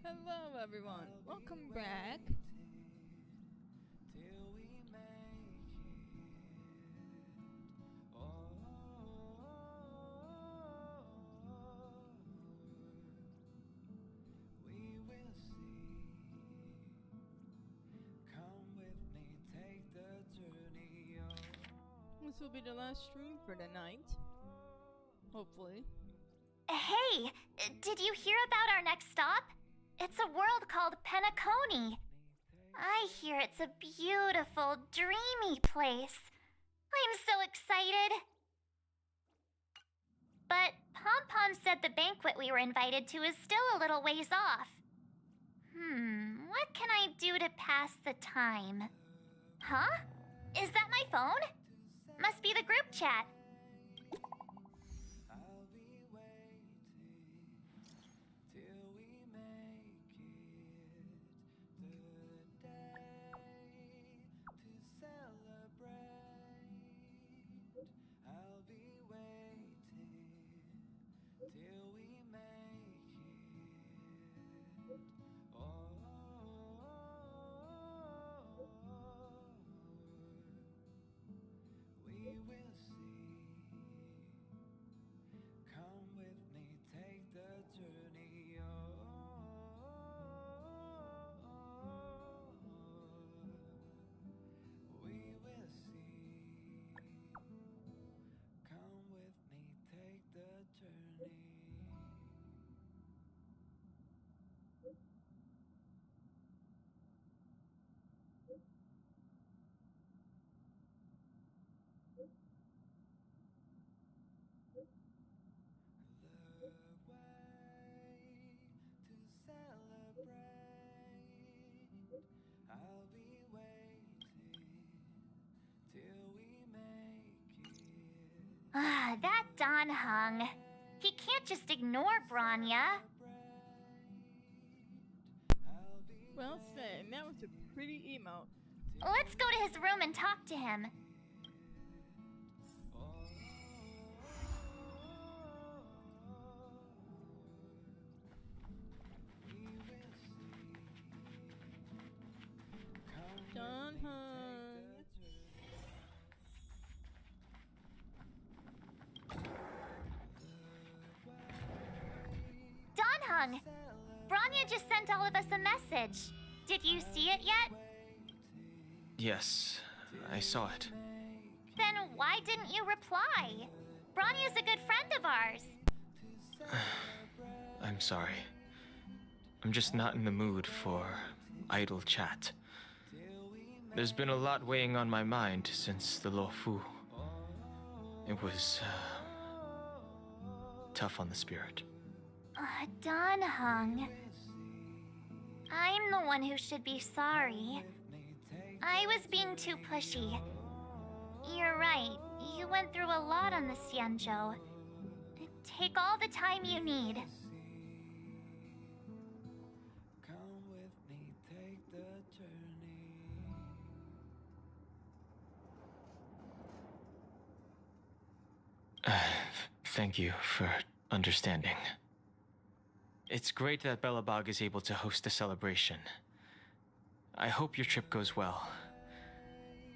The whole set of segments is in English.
Hello everyone, welcome back. This will be the last stream for the night. Hopefully. Hey, did you hear about our next stop? It's a world called Penacony. I hear it's a beautiful, dreamy place. I'm so excited. But Pom Pom said the banquet we were invited to is still a little ways off. What can I do to pass the time? Huh? Is that my phone? Must be the group chat. That Don Hung. He can't just ignore Branya. Well said, that was a pretty emote. Let's go to his room and talk to him. Don Hung. Don Hung! Branya just sent all of us a message. Did you see it yet? Yes, I saw it. Then why didn't you reply? Branya's a good friend of ours. I'm sorry. I'm just not in the mood for idle chat. There's been a lot weighing on my mind since the Luofu. It was tough on the spirit. Don Hung. I'm the one who should be sorry. I was being too pushy. You're right. You went through a lot on the Xianzhou. Take all the time you need. Thank you for understanding. It's great that Belobog is able to host a celebration. I hope your trip goes well.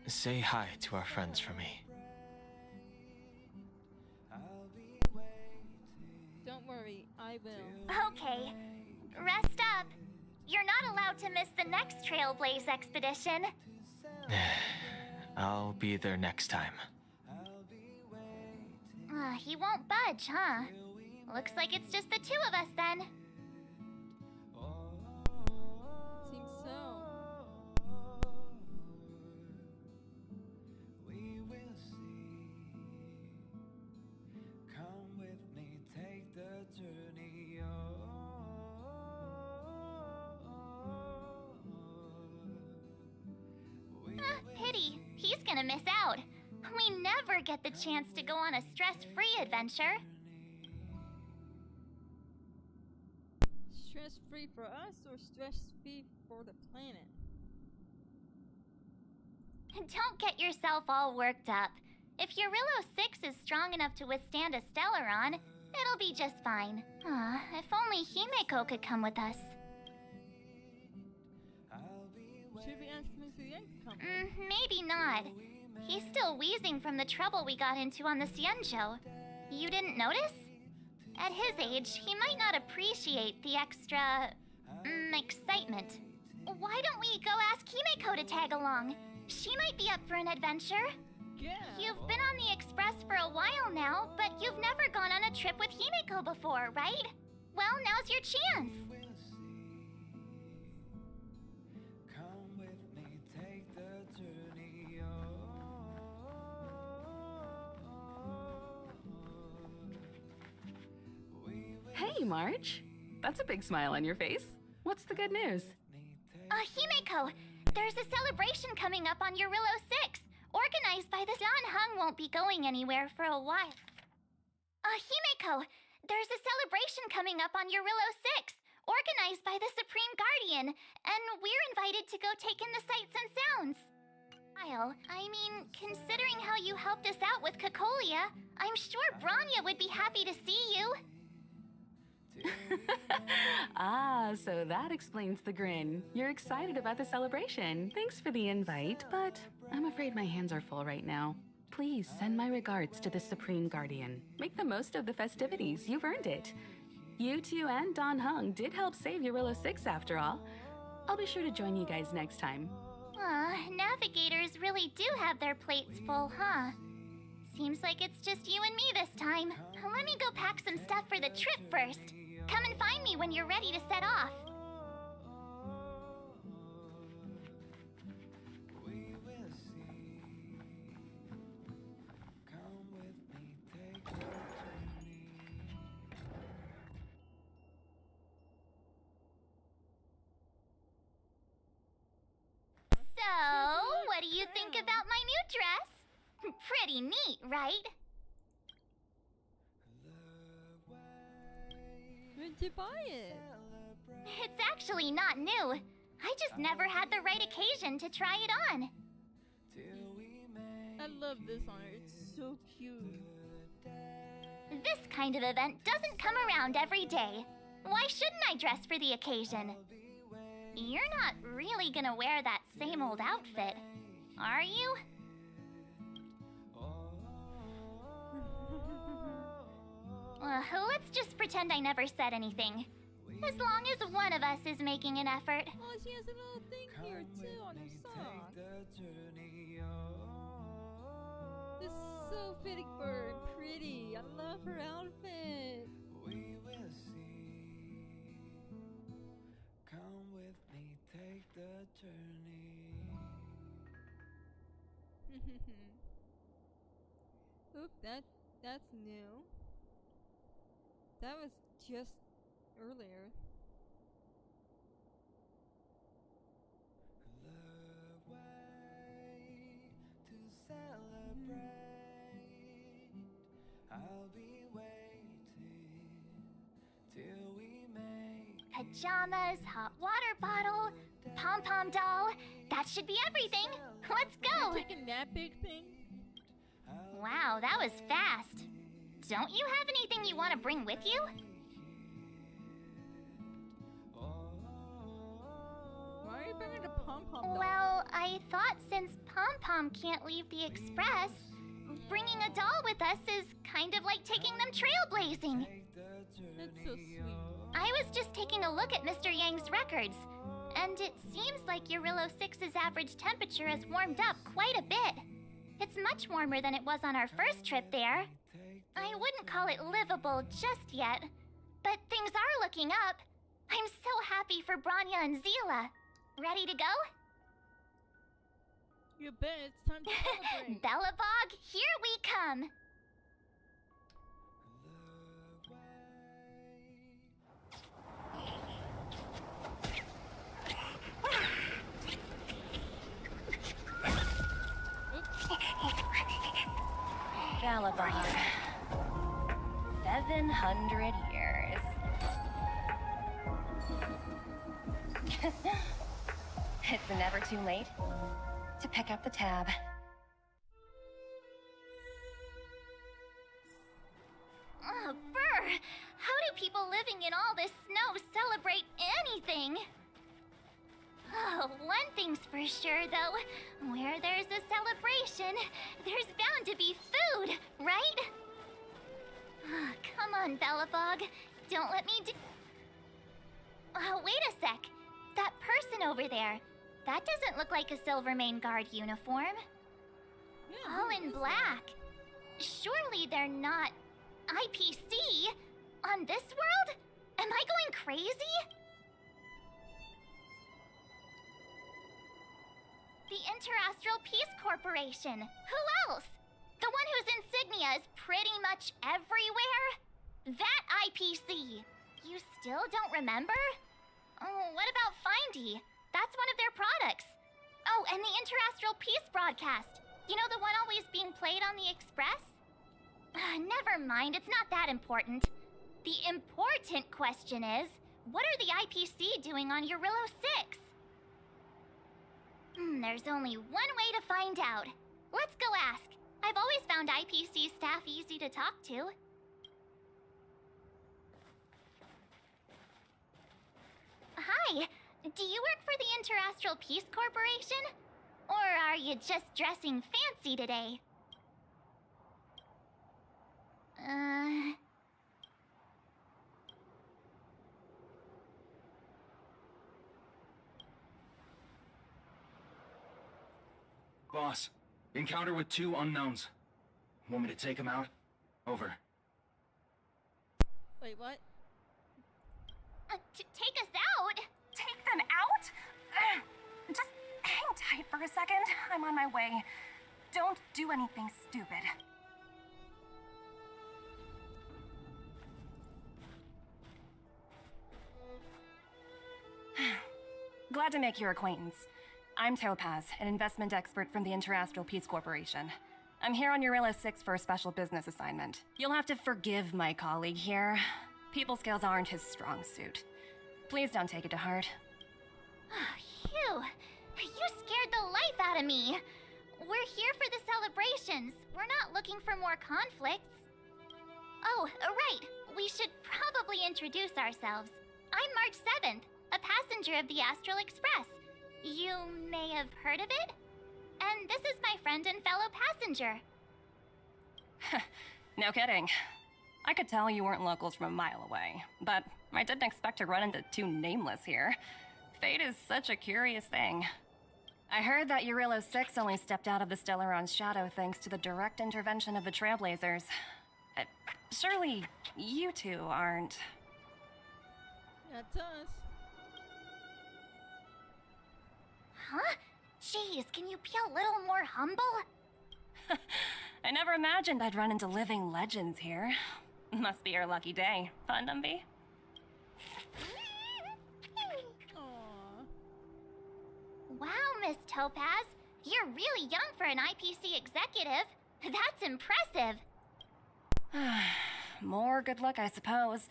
Say hi to our friends for me. Don't worry, I will. Okay. Rest up. You're not allowed to miss the next Trailblaze expedition. I'll be there next time. He won't budge, huh? Looks like it's just the two of us then. Seems so. Pity. He's gonna miss out. We never get the chance to go on a stress-free adventure. Stress-free for us or stress-free for the planet? Don't get yourself all worked up. If Eurylo 6 is strong enough to withstand a Stellaron, it'll be just fine. If only Himeko could come with us. can't come with. Maybe not. He's still wheezing from the trouble we got into on the Xianzhou. You didn't notice? At his age, he might not appreciate the extra... excitement. Why don't we go ask Himeko to tag along? She might be up for an adventure. Yeah. You've been on the Express for a while now, but you've never gone on a trip with Himeko before, right? Well, now's your chance. Hey, March. That's a big smile on your face. What's the good news? Himeko, there's a celebration coming up on Eurillo 6, organized by the Dan Hung won't be going anywhere for a while. Himeko, there's a celebration coming up on Eurillo 6, organized by the Supreme Guardian, and we're invited to go take in the sights and sounds. I mean, considering how you helped us out with Cocolia, I'm sure Branya would be happy to see you. Ah, so that explains the grin. You're excited about the celebration. Thanks for the invite, but I'm afraid my hands are full right now. Please send my regards to the Supreme Guardian. Make the most of the festivities. You've earned it. You two and Don Hung did help save Eurillo 6 after all. I'll be sure to join you guys next time. Navigators really do have their plates full, huh? Seems like it's just you and me this time. Let me go pack some stuff for the trip first. Come and find me when you're ready to set off. So, what do you think about my new dress? Pretty neat, right? Where'd you buy it? It's actually not new. I just never had the right occasion to try it on. I love this on her. It's so cute. This kind of event doesn't come around every day. Why shouldn't I dress for the occasion? You're not really gonna wear that same old outfit, are you? Let's just pretend I never said anything. As long as one of us is making an effort. Oh, she has a little thing here too on her sock. This is so fitting for her and pretty. I love her outfit. We will see. Come with me, take the journey. Oop, that's new. That was just earlier. The way to celebrate. I'll be waiting till we make Pajamas, hot water bottle, pom-pom doll. That should be everything. Let's go. Taking that big thing? Wow, that was fast. Don't you have anything you want to bring with you? Why are you bringing a pom-pom doll? Well, I thought since Pom-Pom can't leave the Express, bringing a doll with us is kind of like taking them trailblazing. That's so sweet. I was just taking a look at Mr. Yang's records, and it seems like Eurillo 6's average temperature has warmed up quite a bit. It's much warmer than it was on our first trip there. I wouldn't call it livable just yet, but things are looking up. I'm so happy for Branya and Zila. Ready to go? You bet, it's time to celebrate. Bellabog, here we come! Bellabog. 700 years. It's never too late to pick up the tab. Oh, brr! How do people living in all this snow celebrate anything? Oh, One thing's for sure, though. Where there's a celebration, there's bound to be food, right? Come on, Bellabog. Don't let me wait a sec. That person over there, that doesn't look like a Silvermane Guard uniform. Yeah, All who in is that? black. Surely they're not IPC on this world? Am I going crazy? The Interastral Peace Corporation. Who else? The one whose insignia is pretty much everywhere? That IPC. You still don't remember? Oh, what about Findy? That's one of their products. Oh, and the Interastral Peace broadcast. You know the one always being played on the Express? Never mind, it's not that important. The important question is, what are the IPC doing on Eurillo 6? There's only one way to find out. Let's go ask. I've always found IPC staff easy to talk to. Hi, do you work for the Interastral Peace Corporation? Or are you just dressing fancy today? Boss, encounter with 2 unknowns. Want me to take them out? Over. Wait, what? To take us out? Take them out? Just hang tight for a second. I'm on my way. Don't do anything stupid. Glad to make your acquaintance. I'm Topaz, an investment expert from the Interastral Peace Corporation. I'm here on Eurillo 6 for a special business assignment. You'll have to forgive my colleague here. People skills aren't his strong suit. Please don't take it to heart. Phew, you scared the life out of me. We're here for the celebrations. We're not looking for more conflicts. Oh, right. We should probably introduce ourselves. I'm March 7th, a passenger of the Astral Express. You may have heard of it? And this is my friend and fellow passenger. No kidding. I could tell you weren't locals from a mile away, but I didn't expect to run into 2 nameless here. Fate is such a curious thing. I heard that Eurillo 6 only stepped out of the Stellaron's shadow thanks to the direct intervention of the Trailblazers. Surely you 2 aren't... That's us. Huh? Jeez, can you be a little more humble? I never imagined I'd run into living legends here. Must be your lucky day, huh, Dumby? Aww. Wow, Miss Topaz. You're really young for an IPC executive. That's impressive. More good luck, I suppose.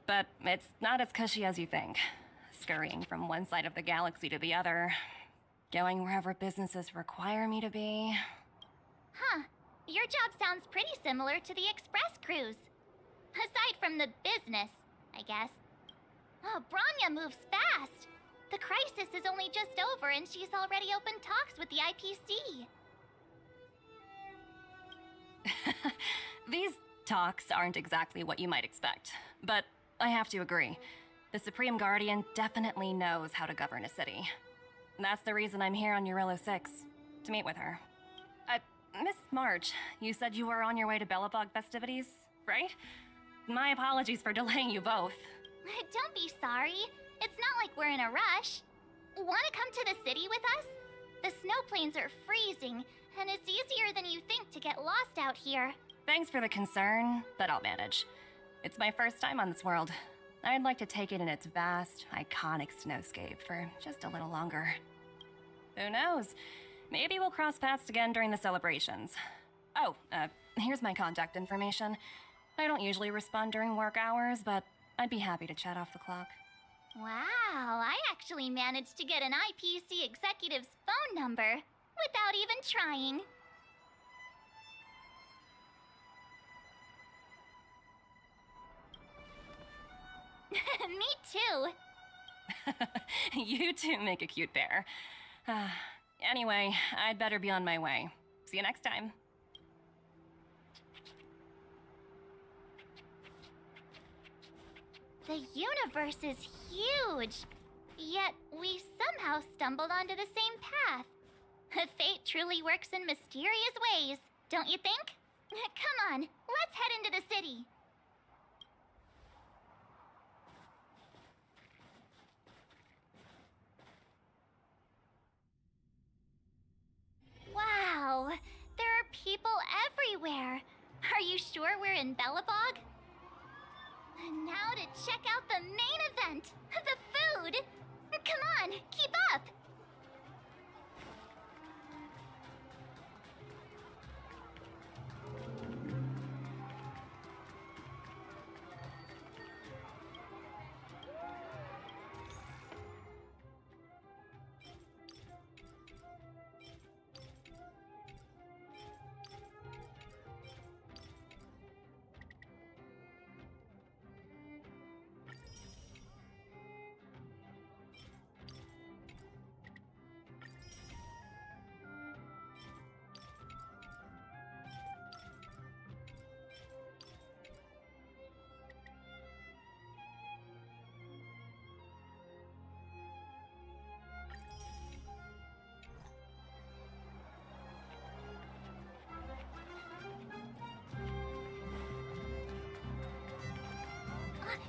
But it's not as cushy as you think. Scurrying from one side of the galaxy to the other. Going wherever businesses require me to be. Huh. Your job sounds pretty similar to the Express cruise. Aside from the business, I guess. Oh, Branya moves fast. The crisis is only just over and she's already opened talks with the IPC. These talks aren't exactly what you might expect, but I have to agree. The Supreme Guardian definitely knows how to govern a city. That's the reason I'm here on Eurillo 6, to meet with her. Miss March, you said you were on your way to Bellabog festivities, right? My apologies for delaying you both. Don't be sorry. It's not like we're in a rush. Want to come to the city with us? The snow plains are freezing, and it's easier than you think to get lost out here. Thanks for the concern, but I'll manage. It's my first time on this world. I'd like to take it in its vast, iconic snowscape for just a little longer. Who knows? Maybe we'll cross paths again during the celebrations. Oh, here's my contact information. I don't usually respond during work hours, but I'd be happy to chat off the clock. Wow, I actually managed to get an IPC executive's phone number without even trying. Me too. You two make a cute pair. Anyway, I'd better be on my way. See you next time. The universe is huge, yet we somehow stumbled onto the same path. Fate truly works in mysterious ways, don't you think? Come on, let's head into the city. Wow, there are people everywhere. Are you sure we're in Belobog? And now to check out the main event, the food. Come on, keep up.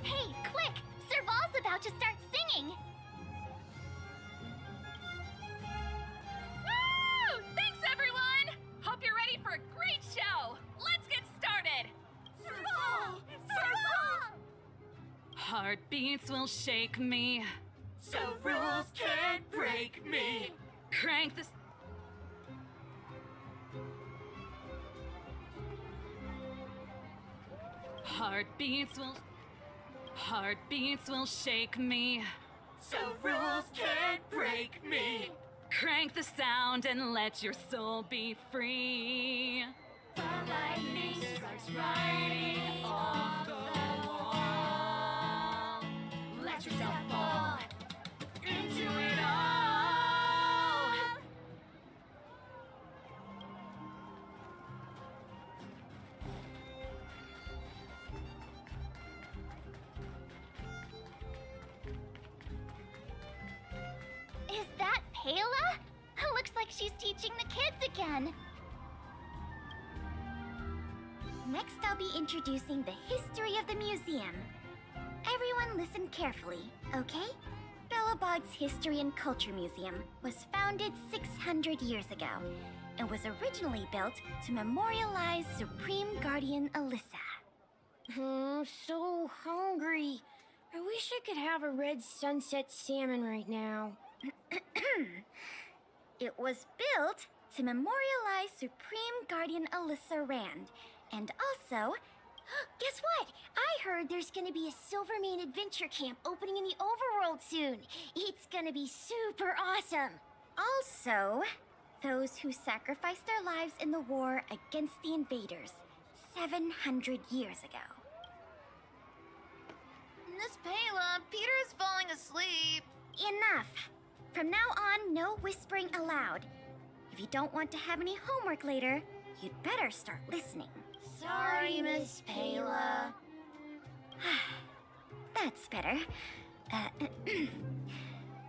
Hey, quick! Serval's about to start singing! Woo! Thanks, everyone! Hope you're ready for a great show! Let's get started! Serval! Serval! Heartbeats will shake me. So rules can't break me. Crank this. Heartbeats will shake me. So rules can't break me. Crank the sound and let your soul be free. The lightning strikes right off the wall. Let yourself fall into it all. Is that Pela? Looks like she's teaching the kids again. Next, I'll be introducing the history of the museum. Everyone listen carefully, okay? Belobog's History and Culture Museum was founded 600 years ago and was originally built to memorialize Supreme Guardian Alyssa. So hungry. I wish I could have a red sunset salmon right now. It was built to memorialize Supreme Guardian Alyssa Rand, and also... Guess what? I heard there's gonna be a Silvermane adventure camp opening in the overworld soon. It's gonna be super awesome. Also, those who sacrificed their lives in the war against the invaders 700 years ago. Miss Pela, Peter's falling asleep. Enough! From now on, no whispering aloud. If you don't want to have any homework later, you'd better start listening. Sorry, Miss Pela. That's better.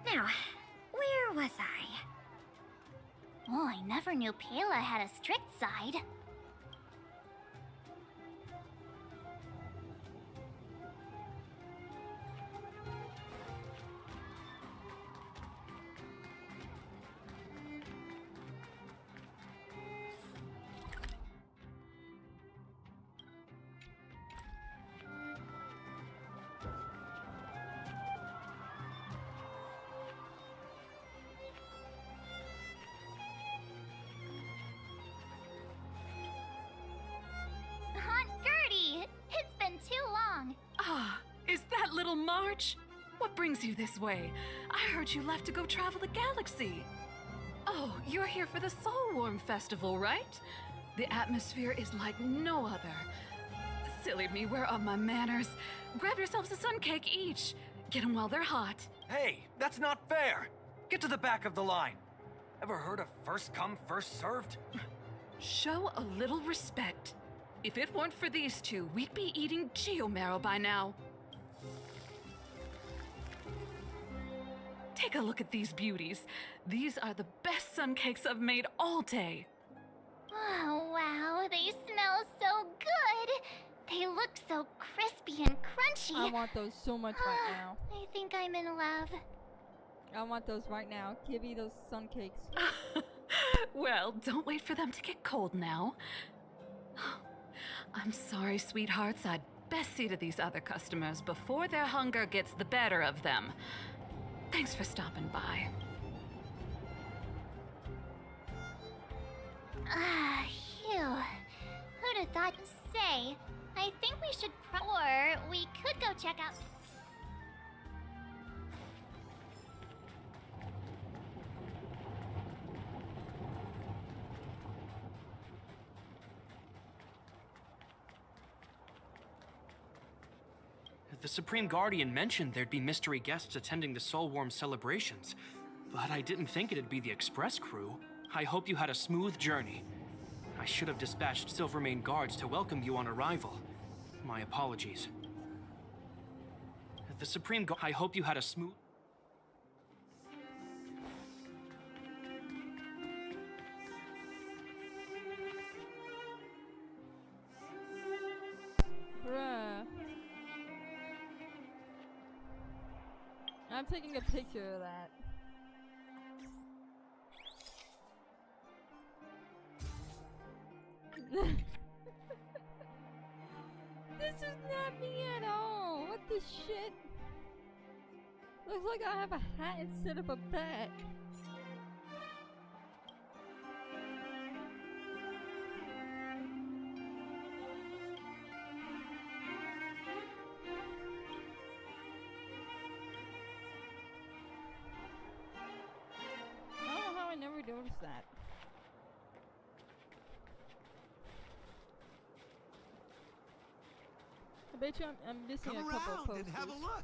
Now, where was I? Oh, I never knew Pela had a strict side. Aunt Gertie! It's been too long. Ah, is that little March? What brings you this way? I heard you left to go travel the galaxy. Oh, you're here for the Soul Warm Festival, right? The atmosphere is like no other. Silly me, where are my manners? Grab yourselves a sun cake each. Get them while they're hot. Hey, that's not fair! Get to the back of the line. Ever heard of first come, first served? Show a little respect. If it weren't for these two, we'd be eating geomarrow by now. Take a look at these beauties. These are the best sun cakes I've made all day. Oh, wow, they smell so good. They look so crispy and crunchy. I want those so much right now. I think I'm in love. I want those right now. Give me those sun cakes. Well, don't wait for them to get cold now. I'm sorry, sweethearts. I'd best see to these other customers before their hunger gets the better of them. Thanks for stopping by. Phew. Who'd have thought to say? I think we should or we could go check out. The Supreme Guardian mentioned there'd be mystery guests attending the Soulworm celebrations, but I didn't think it'd be the Express crew. I hope you had a smooth journey. I should have dispatched Silvermane guards to welcome you on arrival. My apologies. The Supreme Guard. I hope you had a smooth. Bruh. I'm taking a picture of that. This is not me at all. What the shit? Looks like I have a hat instead of a bat. I don't know how I never noticed that. I bet you I'm missing a couple of posters. And have a look.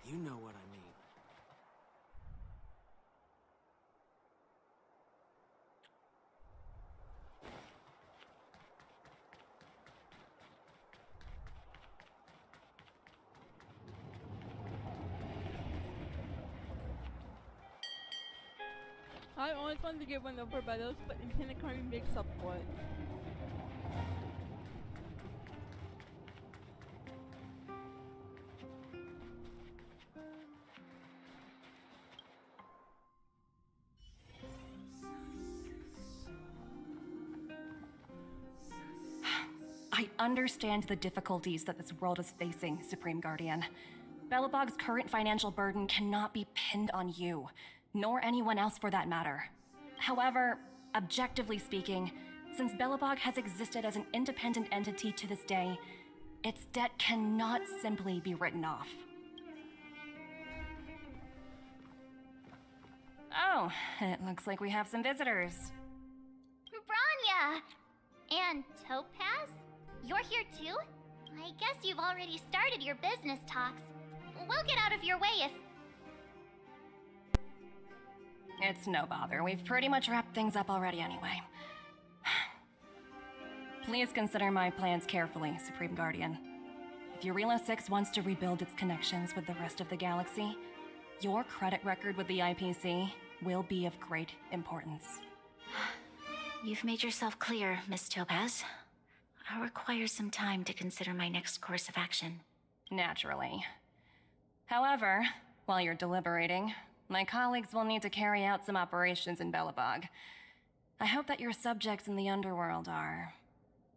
You know what I mean. I always wanted to get one over by those, but Independent Carving makes up for it. I understand the difficulties that this world is facing, Supreme Guardian. Belobog's current financial burden cannot be pinned on you, nor anyone else for that matter. However, objectively speaking, since Belobog has existed as an independent entity to this day, its debt cannot simply be written off. Oh, it looks like we have some visitors. Branya! And Topaz? You're here too? I guess you've already started your business talks. We'll get out of your way if... It's no bother. We've pretty much wrapped things up already anyway. Please consider my plans carefully, Supreme Guardian. If Eurilo 6 wants to rebuild its connections with the rest of the galaxy, your credit record with the IPC will be of great importance. You've made yourself clear, Miss Topaz. I'll require some time to consider my next course of action. Naturally. However, while you're deliberating, my colleagues will need to carry out some operations in Belobog. I hope that your subjects in the underworld are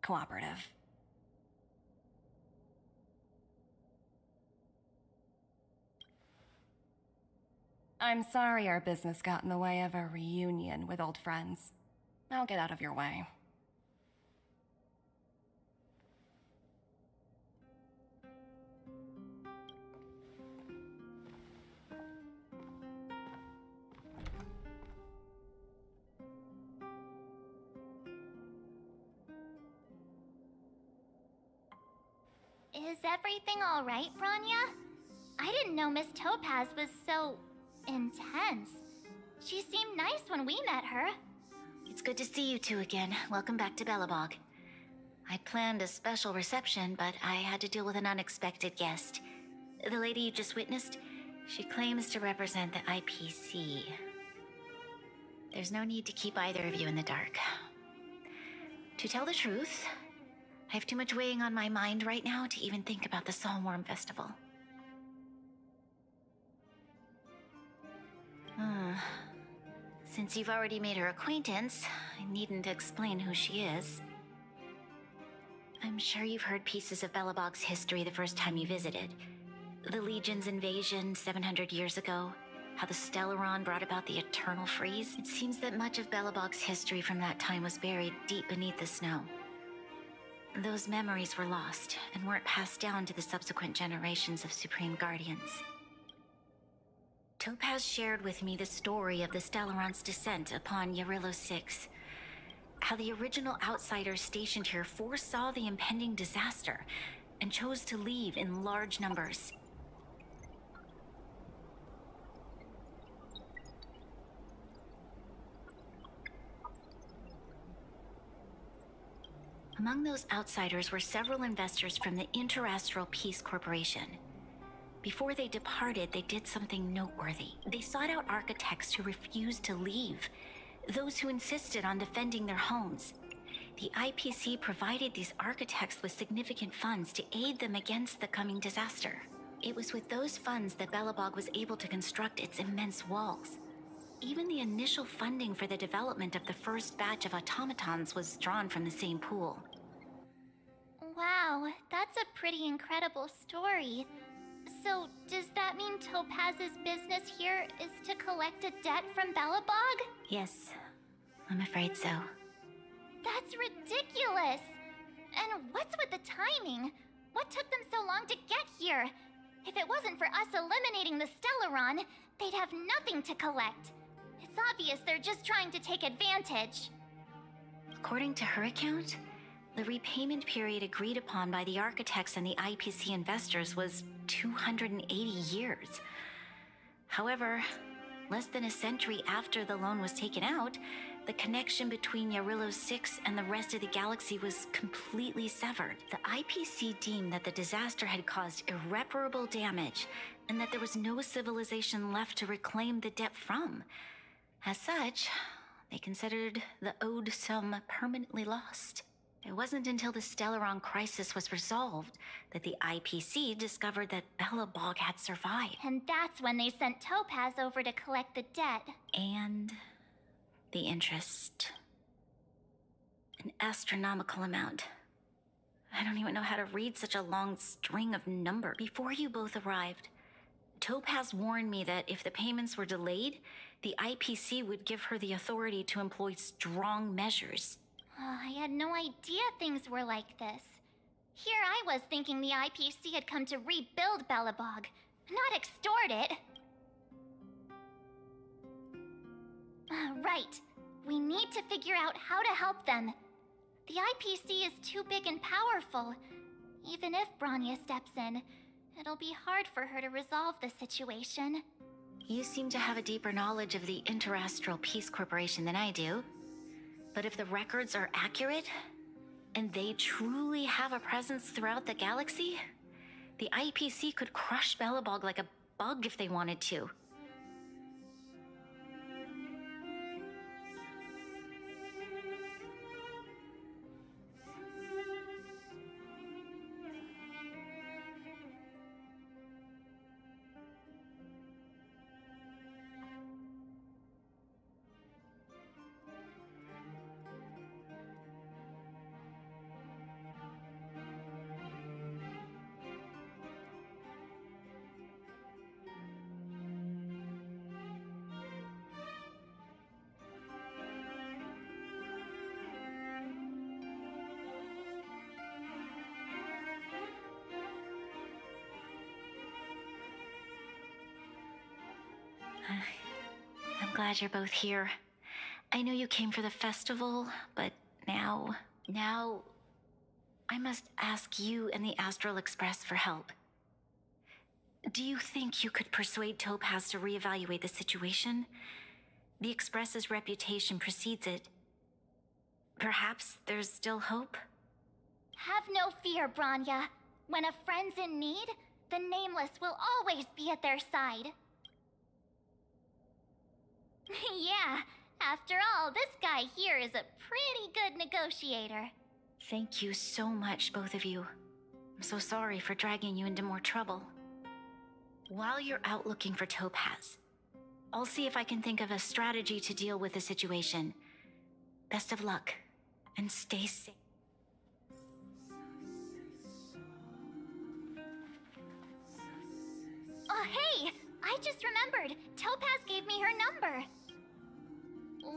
cooperative. I'm sorry our business got in the way of a reunion with old friends. I'll get out of your way. Is everything alright, Branya? I didn't know Miss Topaz was so intense. She seemed nice when we met her. It's good to see you two again. Welcome back to Belobog. I'd planned a special reception, but I had to deal with an unexpected guest. The lady you just witnessed, she claims to represent the IPC. There's no need to keep either of you in the dark. To tell the truth, I have too much weighing on my mind right now to even think about the Soulworm Festival. Since you've already made her acquaintance, I needn't explain who she is. I'm sure you've heard pieces of Belobog's history the first time you visited. The Legion's invasion 700 years ago, how the Stellaron brought about the Eternal Freeze. It seems that much of Belobog's history from that time was buried deep beneath the snow. Those memories were lost and weren't passed down to the subsequent generations of Supreme Guardians. Topaz shared with me the story of the Stellaron's descent upon Yarillo 6. How the original outsiders stationed here foresaw the impending disaster and chose to leave in large numbers. Among those outsiders were several investors from the Interastral Peace Corporation. Before they departed, they did something noteworthy. They sought out architects who refused to leave, those who insisted on defending their homes. The IPC provided these architects with significant funds to aid them against the coming disaster. It was with those funds that Belobog was able to construct its immense walls. Even the initial funding for the development of the first batch of automatons was drawn from the same pool. Wow, that's a pretty incredible story. So, does that mean Topaz's business here is to collect a debt from Belobog? Yes, I'm afraid so. That's ridiculous! And what's with the timing? What took them so long to get here? If it wasn't for us eliminating the Stellaron, they'd have nothing to collect. It's obvious they're just trying to take advantage. According to her account, the repayment period agreed upon by the architects and the IPC investors was 280 years. However, less than a century after the loan was taken out, the connection between Yarillo 6 and the rest of the galaxy was completely severed. The IPC deemed that the disaster had caused irreparable damage and that there was no civilization left to reclaim the debt from. As such, they considered the owed sum permanently lost. It wasn't until the Stellaron crisis was resolved that the IPC discovered that Belobog had survived. And that's when they sent Topaz over to collect the debt. And the interest. An astronomical amount. I don't even know how to read such a long string of numbers. Before you both arrived, Topaz warned me that if the payments were delayed, the IPC would give her the authority to employ strong measures. I had no idea things were like this. Here I was thinking the IPC had come to rebuild Belobog, not extort it. Right. We need to figure out how to help them. The IPC is too big and powerful. Even if Branya steps in, it'll be hard for her to resolve the situation. You seem to have a deeper knowledge of the Interastral Peace Corporation than I do. But if the records are accurate, and they truly have a presence throughout the galaxy, the IPC could crush Belobog like a bug if they wanted to. I'm glad you're both here. I know you came for the festival, but now I must ask you and the Astral Express for help. Do you think you could persuade Topaz to reevaluate the situation? The Express's reputation precedes it. Perhaps there's still hope? Have no fear, Branya. When a friend's in need, the Nameless will always be at their side. Yeah, after all, this guy here is a pretty good negotiator. Thank you so much, both of you. I'm so sorry for dragging you into more trouble. While you're out looking for Topaz, I'll see if I can think of a strategy to deal with the situation. Best of luck, and stay safe. Oh, hey! I just remembered. Topaz gave me her number.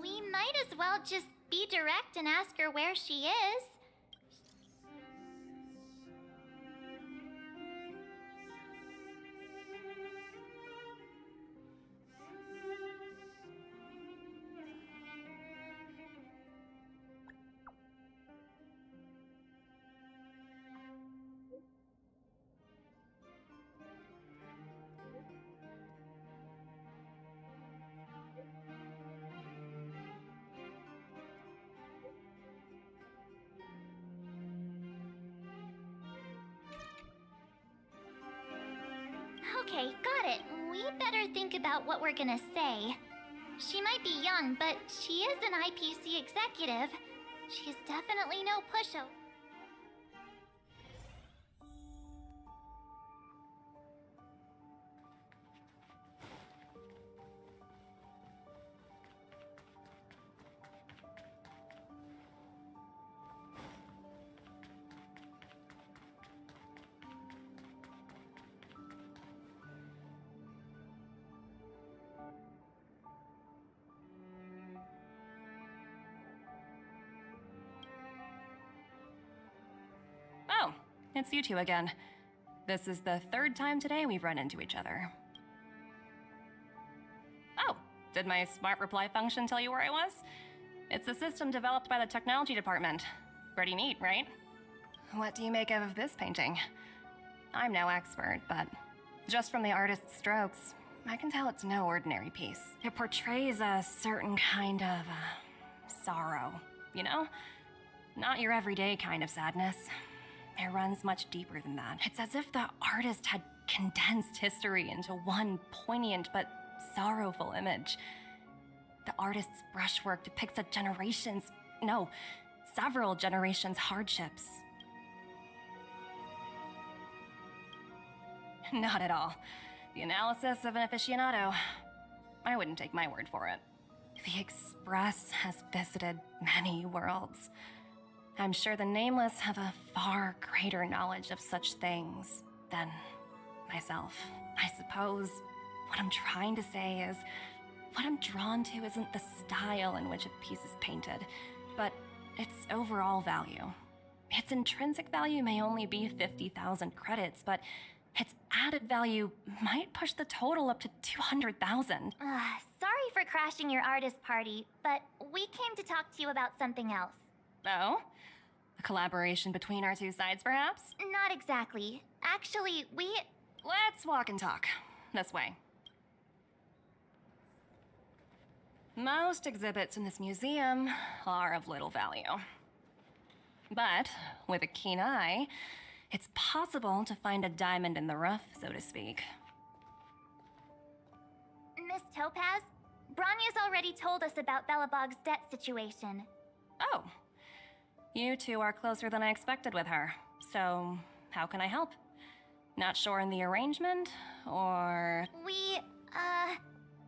We might as well just be direct and ask her where she is. Okay, got it. We better think about what we're gonna say. She might be young, but she is an IPC executive. She's definitely no pushover. Oh, it's you two again. This is the third time today we've run into each other. Oh, did my smart reply function tell you where I was? It's a system developed by the technology department. Pretty neat, right? What do you make of this painting? I'm no expert, but just from the artist's strokes, I can tell it's no ordinary piece. It portrays a certain kind of sorrow, you know? Not your everyday kind of sadness. It runs much deeper than that. It's as if the artist had condensed history into one poignant but sorrowful image. The artist's brushwork depicts several generations' hardships. Not at all. The analysis of an aficionado. I wouldn't take my word for it. The Express has visited many worlds. I'm sure the Nameless have a far greater knowledge of such things than myself. I suppose what I'm trying to say is, what I'm drawn to isn't the style in which a piece is painted, but its overall value. Its intrinsic value may only be 50,000 credits, but its added value might push the total up to 200,000. Sorry for crashing your artist party, but we came to talk to you about something else. Oh? A collaboration between our two sides, perhaps? Not exactly. Actually, Let's walk and talk. This way. Most exhibits in this museum are of little value. But with a keen eye, it's possible to find a diamond in the rough, so to speak. Miss Topaz, Branya's already told us about Belobog's debt situation. Oh. You two are closer than I expected with her. So, how can I help? Not sure in the arrangement, or...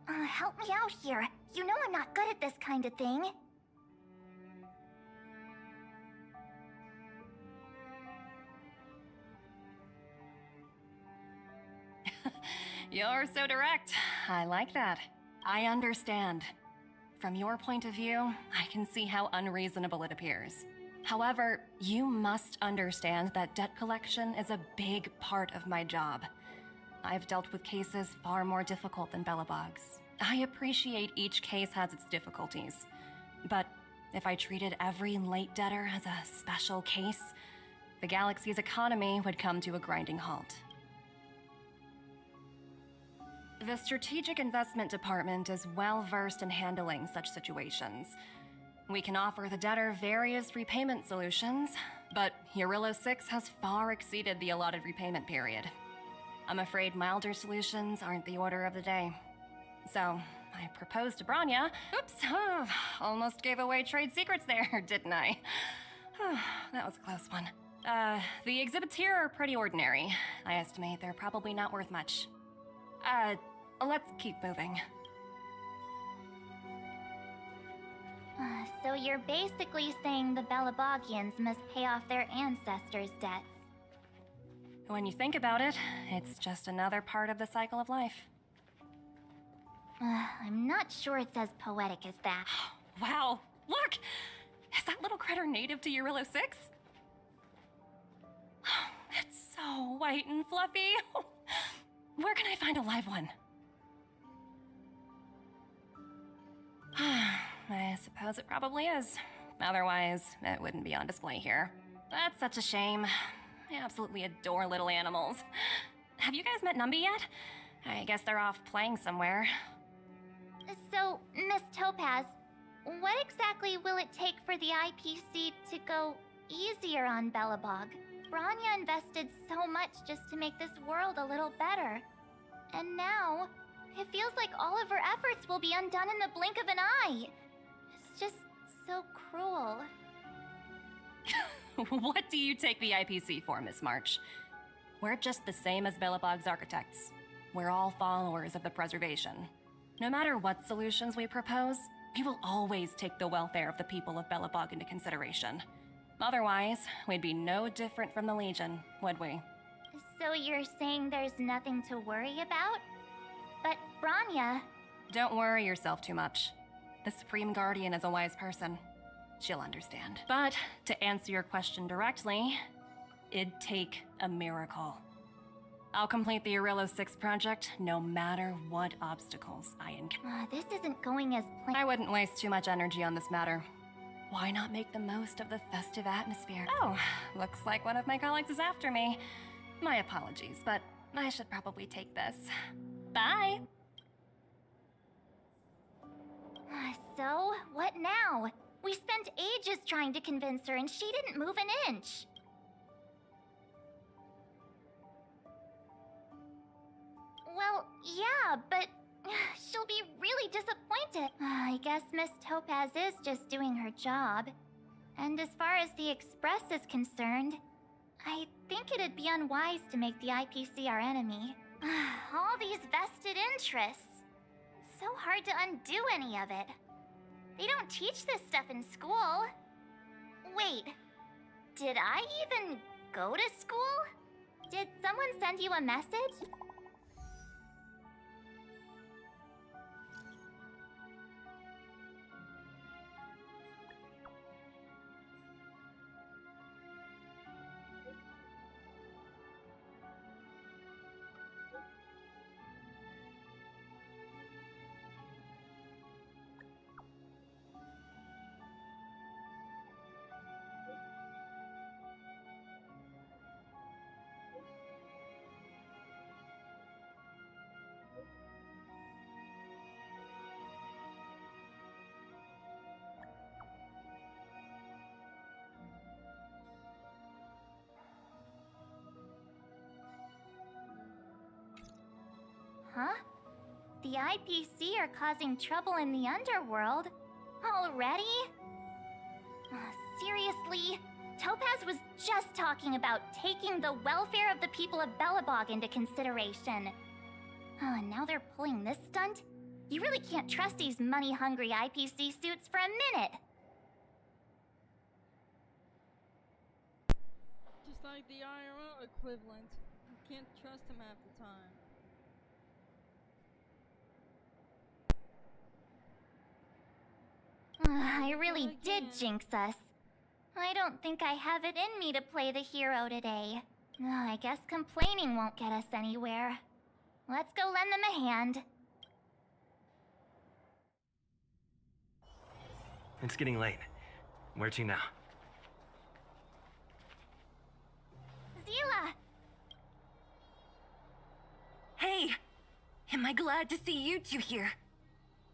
help me out here. You know I'm not good at this kind of thing. You're so direct. I like that. I understand. From your point of view, I can see how unreasonable it appears. However, you must understand that debt collection is a big part of my job. I've dealt with cases far more difficult than Belobog's. I appreciate each case has its difficulties. But if I treated every late debtor as a special case, the galaxy's economy would come to a grinding halt. The Strategic Investment Department is well versed in handling such situations. We can offer the debtor various repayment solutions, but Eurillo 6 has far exceeded the allotted repayment period. I'm afraid milder solutions aren't the order of the day. So, I proposed to Branya. Oops, almost gave away trade secrets there, didn't I? That was a close one. The exhibits here are pretty ordinary. I estimate they're probably not worth much. Let's keep moving. So you're basically saying the Belabogians must pay off their ancestors' debts. When you think about it, it's just another part of the cycle of life. I'm not sure it's as poetic as that. Wow, look! Is that little critter native to Eurillo 6? It's so white and fluffy. Where can I find a live one? I suppose it probably is. Otherwise, it wouldn't be on display here. That's such a shame. I absolutely adore little animals. Have you guys met Numby yet? I guess they're off playing somewhere. So, Miss Topaz, what exactly will it take for the IPC to go easier on Belobog? Branya invested so much just to make this world a little better. And now, it feels like all of her efforts will be undone in the blink of an eye. It's just so cruel. What do you take the IPC for, Miss March? We're just the same as Belobog's architects. We're all followers of the preservation. No matter what solutions we propose, we will always take the welfare of the people of Belobog into consideration. Otherwise, we'd be no different from the Legion, would we? So you're saying there's nothing to worry about? But Branya... Don't worry yourself too much. The Supreme Guardian is a wise person. She'll understand. But to answer your question directly, it'd take a miracle. I'll complete the Eurillo 6 project no matter what obstacles I encounter. This isn't going as planned. I wouldn't waste too much energy on this matter. Why not make the most of the festive atmosphere? Oh, looks like one of my colleagues is after me. My apologies, but I should probably take this. Bye! So, what now? We spent ages trying to convince her and she didn't move an inch. Well, yeah, but she'll be really disappointed. I guess Miss Topaz is just doing her job. And as far as the Express is concerned, I think it'd be unwise to make the IPC our enemy. All these vested interests. So hard to undo any of it. They don't teach this stuff in school. Wait, did I even go to school? Did someone send you a message? Huh? The IPC are causing trouble in the underworld? Already? Seriously? Topaz was just talking about taking the welfare of the people of Belobog into consideration. And now they're pulling this stunt? You really can't trust these money-hungry IPC suits for a minute. Just like the IRL equivalent. You can't trust him half the time. I really did jinx us. I don't think I have it in me to play the hero today. I guess complaining won't get us anywhere. Let's go lend them a hand. It's getting late. Where to now? Hey! Am I glad to see you two here?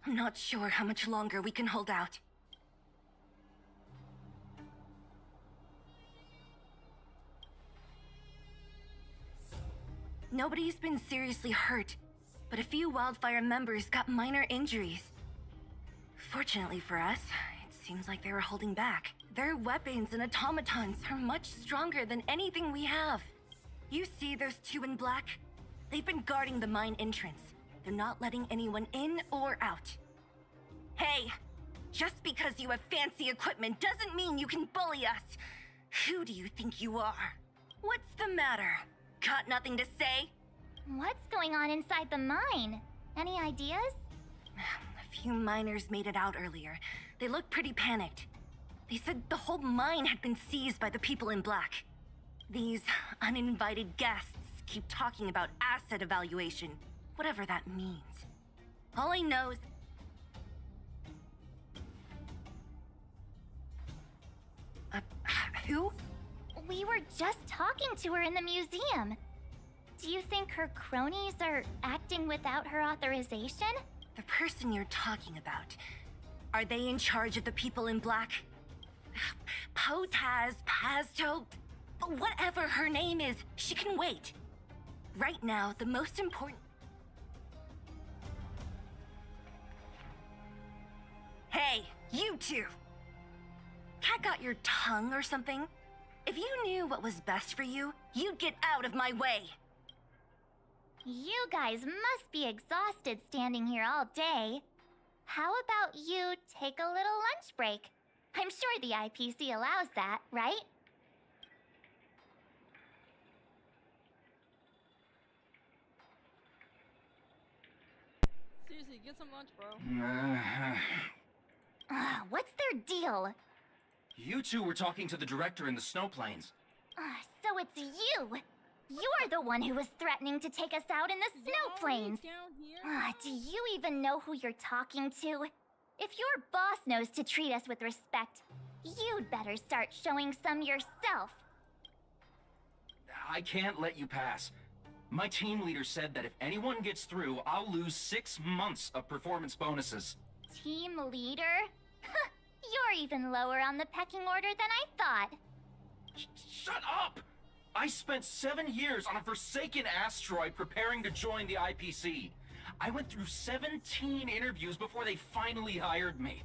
I'm not sure how much longer we can hold out. Nobody's been seriously hurt, but a few Wildfire members got minor injuries. Fortunately for us, it seems like they were holding back. Their weapons and automatons are much stronger than anything we have. You see those two in black? They've been guarding the mine entrance. They're not letting anyone in or out. Hey, just because you have fancy equipment doesn't mean you can bully us. Who do you think you are? What's the matter? Got nothing to say? What's going on inside the mine? Any ideas? A few miners made it out earlier. They looked pretty panicked. They said the whole mine had been seized by the people in black. These uninvited guests keep talking about asset evaluation, whatever that means. All I know is... Who? We were just talking to her in the museum. Do you think her cronies are acting without her authorization? The person you're talking about. Are they in charge of the people in black? Potaz, Pazto, whatever her name is, she can wait. Right now, the most important... Hey, you two! Cat got your tongue or something? If you knew what was best for you, you'd get out of my way. You guys must be exhausted standing here all day. How about you take a little lunch break? I'm sure the IPC allows that, right? Seriously, get some lunch, bro. What's their deal? You two were talking to the director in the snow plains. So it's you! You're the one who was threatening to take us out in the snow plains! Do you even know who you're talking to? If your boss knows to treat us with respect, you'd better start showing some yourself. I can't let you pass. My team leader said that if anyone gets through, I'll lose 6 months of performance bonuses. Team leader? You're even lower on the pecking order than I thought. Shut up! I spent 7 years on a forsaken asteroid preparing to join the IPC. I went through 17 interviews before they finally hired me.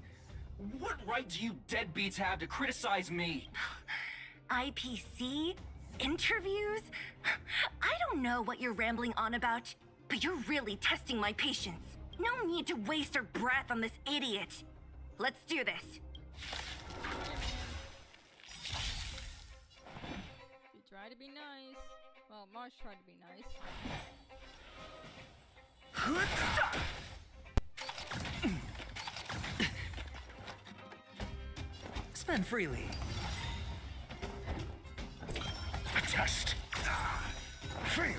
What right do you deadbeats have to criticize me? IPC? Interviews? I don't know what you're rambling on about, but you're really testing my patience. No need to waste our breath on this idiot. Let's do this. You try to be nice. Well, Marsh tried to be nice. Spend freely. Test. Fail.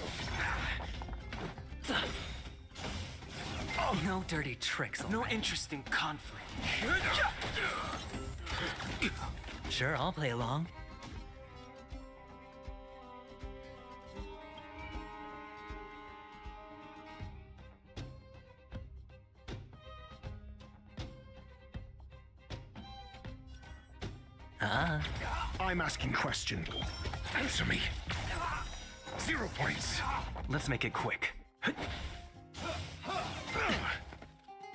No dirty tricks. No interest in conflict. Sure, I'll play along. I'm asking question. Answer me. 0 points. Let's make it quick.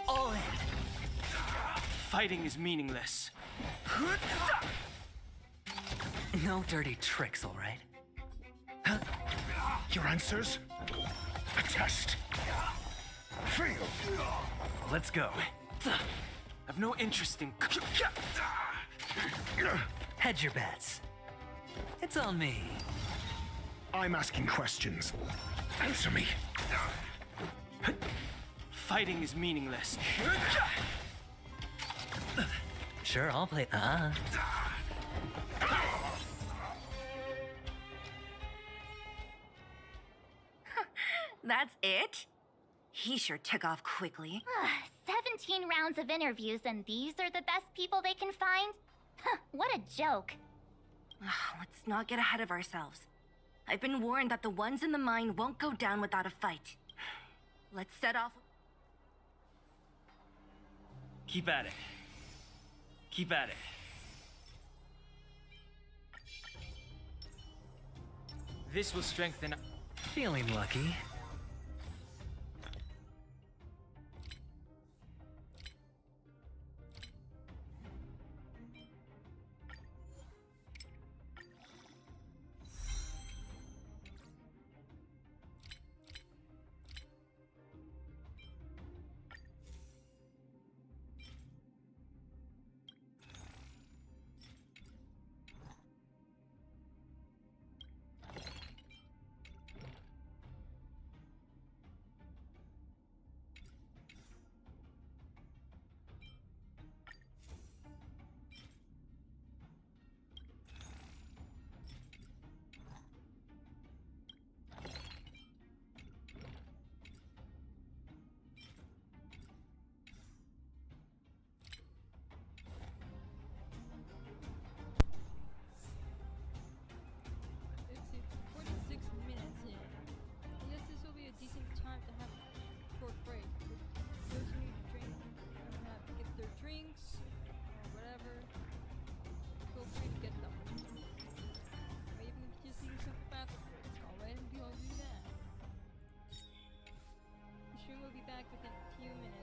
All in. Fighting is meaningless. No dirty tricks, all right? Your answers? A test. Fail. Let's go. I've no interest in... Hedge your bets. It's on me. I'm asking questions. Answer me. Fighting is meaningless. Sure, I'll play. That's it? He sure took off quickly. 17 rounds of interviews and these are the best people they can find? What a joke. Let's not get ahead of ourselves. I've been warned that the ones in the mine won't go down without a fight. Let's set off. Keep at it. Keep at it. This will strengthen. Feeling lucky. It's 46 minutes in. I guess this will be a decent time to have a short break. Those who need to drink have to get their drinks or whatever. Feel free to get them. Or even if you just need something about the break, go ahead and do that. The stream will be back within a few minutes.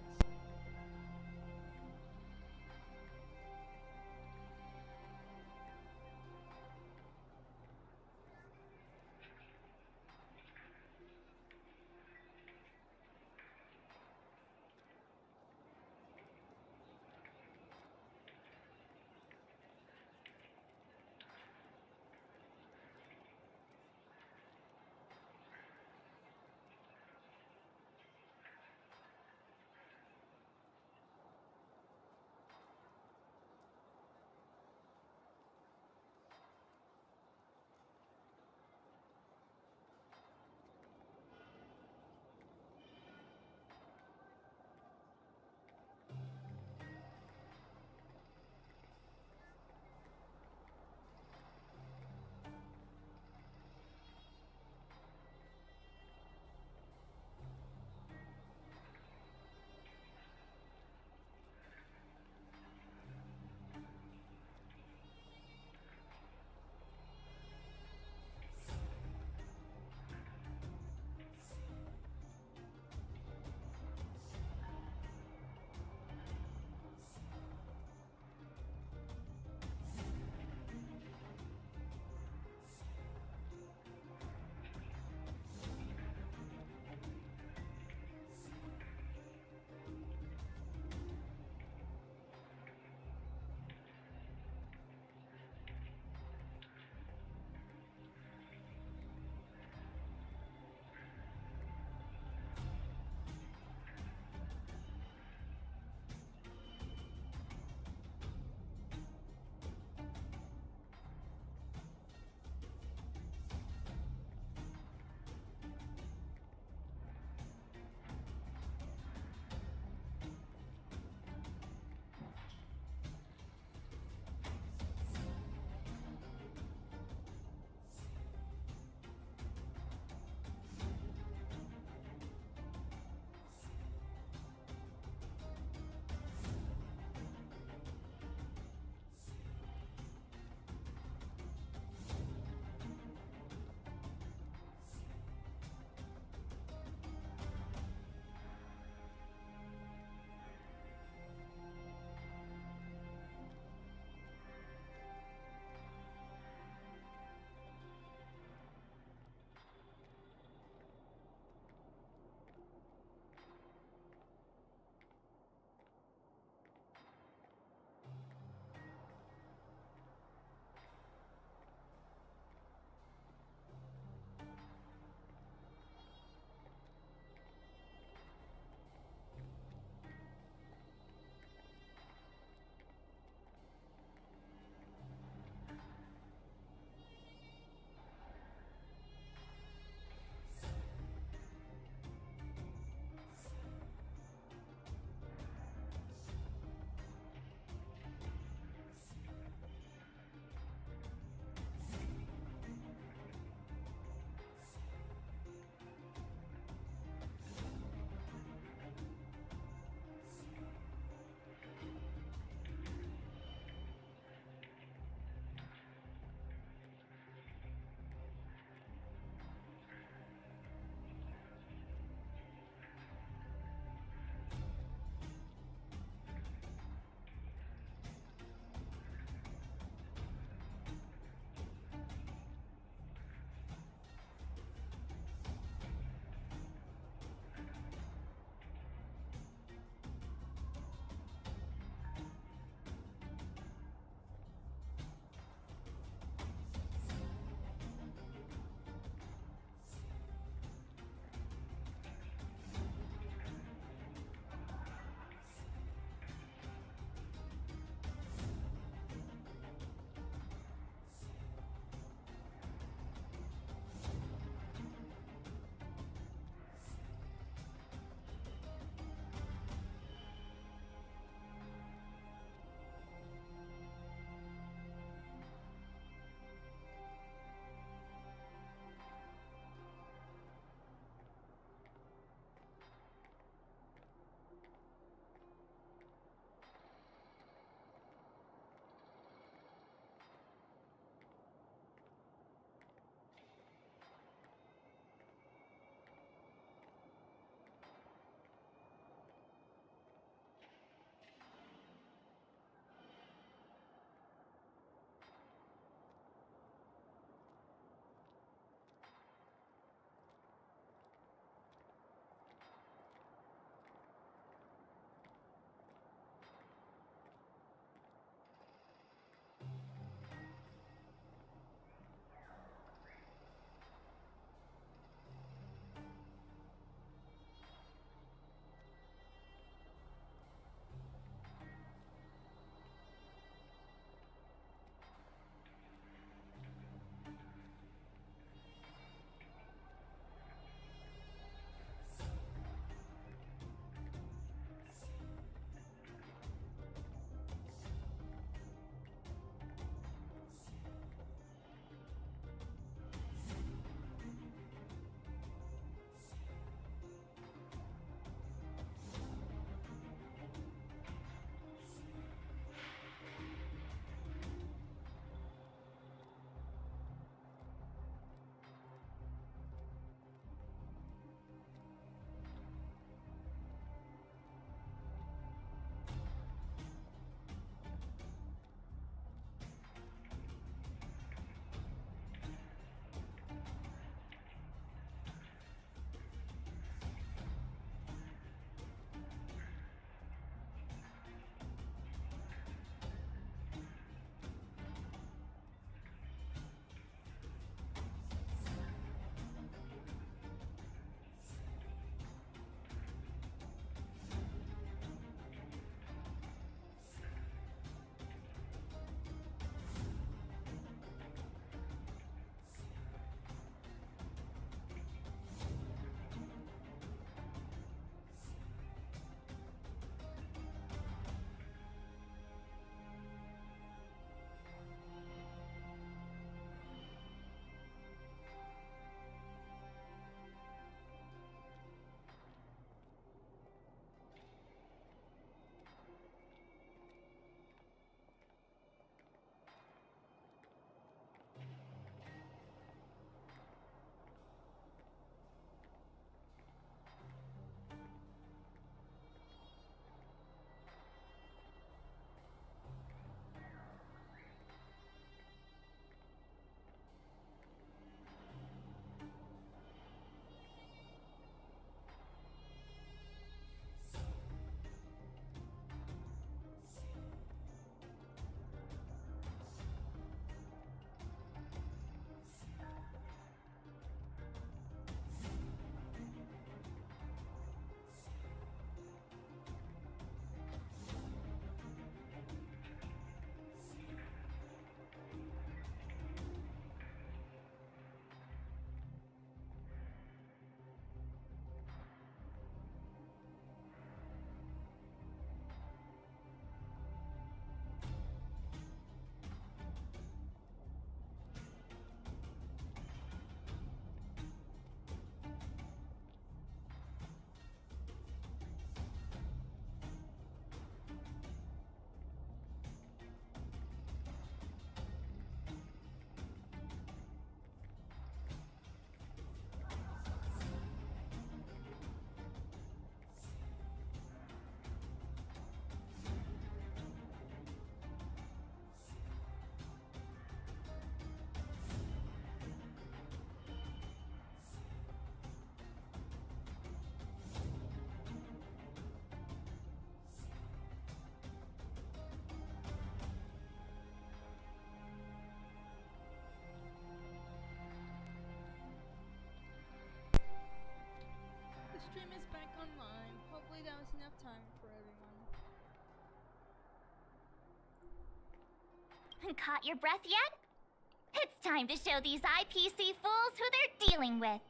haven't caught your breath yet? It's time to show these IPC fools who they're dealing with.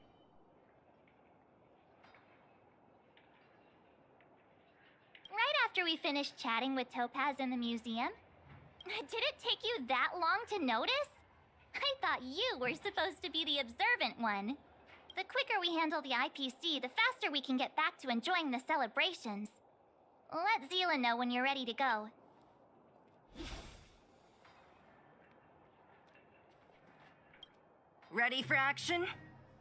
Right after we finished chatting with Topaz in the museum, did it take you that long to notice? I thought you were supposed to be the observant one. The quicker we handle the IPC, the faster we can get back to enjoying the celebrations. Let Zila know when you're ready to go. Ready for action?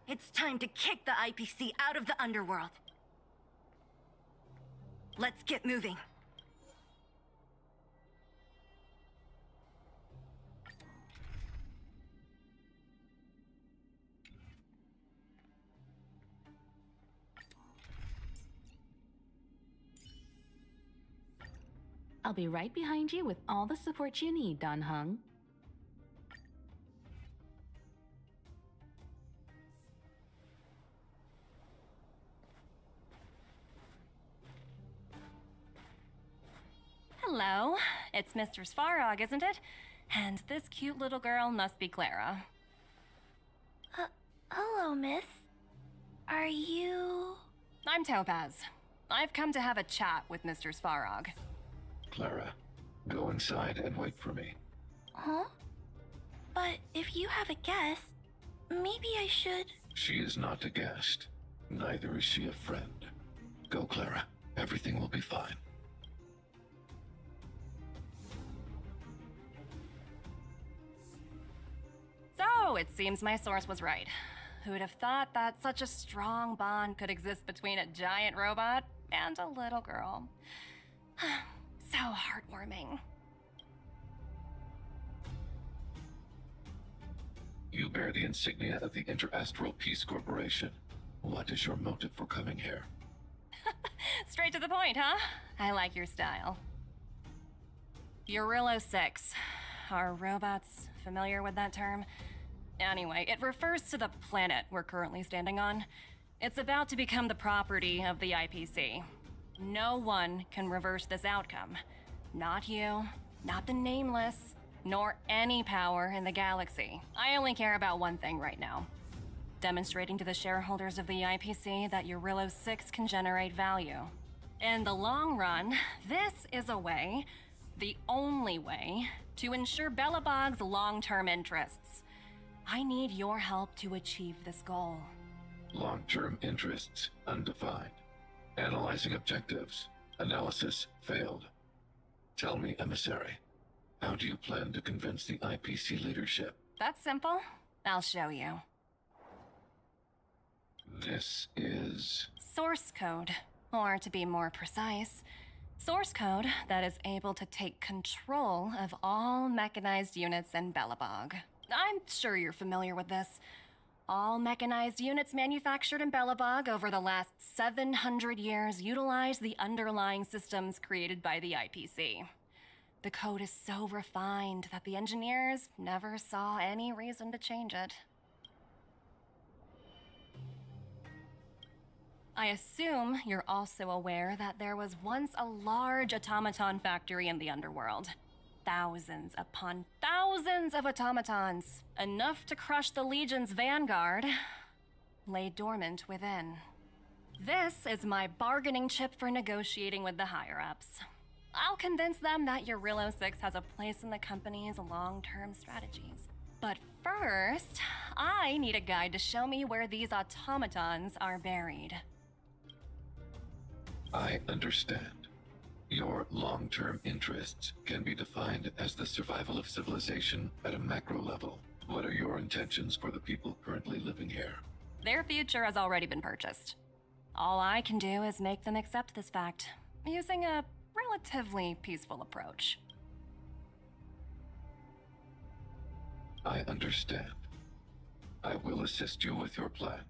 It's time to kick the IPC out of the underworld. Let's get moving. I'll be right behind you with all the support you need, Dan Heng. Hello, it's Mr. Svarog, isn't it? And this cute little girl must be Clara. Hello, miss. Are you... I'm Topaz. I've come to have a chat with Mr. Svarog. Clara, go inside and wait for me. Huh? But if you have a guest, maybe I should... She is not a guest. Neither is she a friend. Go, Clara. Everything will be fine. So, it seems my source was right. Who'd have thought that such a strong bond could exist between a giant robot and a little girl? So heartwarming. You bear the insignia of the Interastral Peace Corporation. What is your motive for coming here? Straight to the point, huh? I like your style. Eurillo 6. Are robots familiar with that term? Anyway, it refers to the planet we're currently standing on. It's about to become the property of the IPC. No one can reverse this outcome. Not you, not the Nameless, nor any power in the galaxy. I only care about one thing right now. Demonstrating to the shareholders of the IPC that Eurillo 6 can generate value. In the long run, this is a way, the only way, to ensure Belobog's long-term interests. I need your help to achieve this goal. Long-term interests undefined. Analyzing objectives. Analysis failed. Tell me, Emissary, how do you plan to convince the IPC leadership? That's simple. I'll show you. This is... Source code. Or to be more precise, source code that is able to take control of all mechanized units in Belobog. I'm sure you're familiar with this. All mechanized units manufactured in Belobog over the last 700 years utilize the underlying systems created by the IPC. The code is so refined that the engineers never saw any reason to change it. I assume you're also aware that there was once a large automaton factory in the underworld. Thousands upon thousands of automatons, enough to crush the Legion's vanguard, lay dormant within. This is my bargaining chip for negotiating with the higher-ups. I'll convince them that Eurillo 6 has a place in the company's long-term strategies. But first, I need a guide to show me where these automatons are buried. I understand. Your long-term interests can be defined as the survival of civilization at a macro level. What are your intentions for the people currently living here? Their future has already been purchased. All I can do is make them accept this fact, using a relatively peaceful approach. I understand. I will assist you with your plan.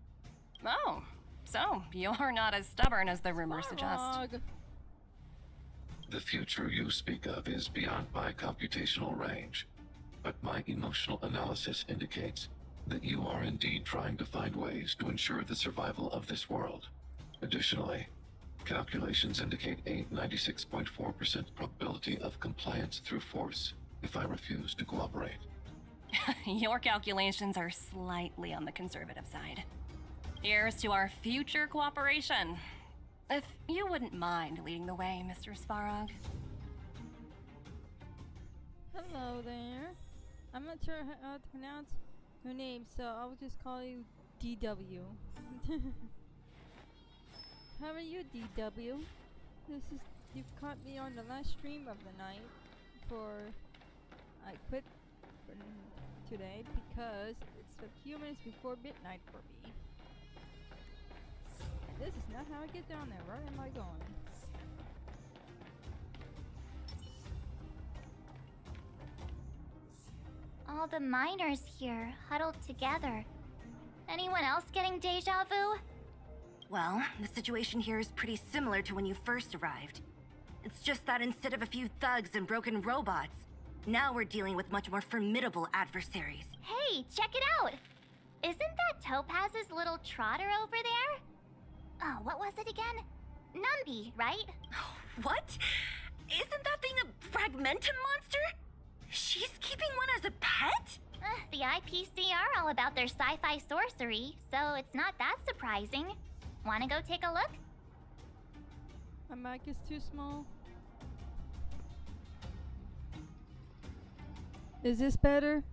Oh, so you're not as stubborn as the rumors suggest. The future you speak of is beyond my computational range, but my emotional analysis indicates that you are indeed trying to find ways to ensure the survival of this world. Additionally, calculations indicate a 96.4% probability of compliance through force. if I refuse to cooperate. Your calculations are slightly on the conservative side. Here's to our future cooperation. If you wouldn't mind leading the way, Mr. Svarog. Hello there. I'm not sure how to pronounce your name, so I'll just call you DW. How are you, DW? You caught me on the last stream of the night before I quit for today because it's a few minutes before midnight for me. This is not how I get down there. Where am I going? All the miners here, huddled together. Anyone else getting deja vu? Well, the situation here is pretty similar to when you first arrived. It's just that instead of a few thugs and broken robots, now we're dealing with much more formidable adversaries. Hey, check it out! Isn't that Topaz's little trotter over there? Oh, what was it again? Numby, right? What? Isn't that thing a fragmentum monster? She's keeping one as a pet? The IPC are all about their sci-fi sorcery, so it's not that surprising. Wanna go take a look? My mic is too small. Is this better?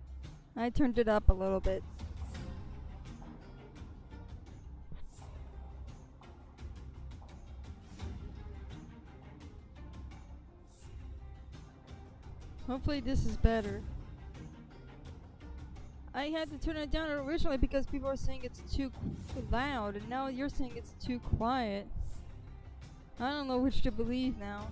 I turned it up a little bit. Hopefully this is better. I had to turn it down originally because people are saying it's too loud, and now you're saying it's too quiet. I don't know which to believe now.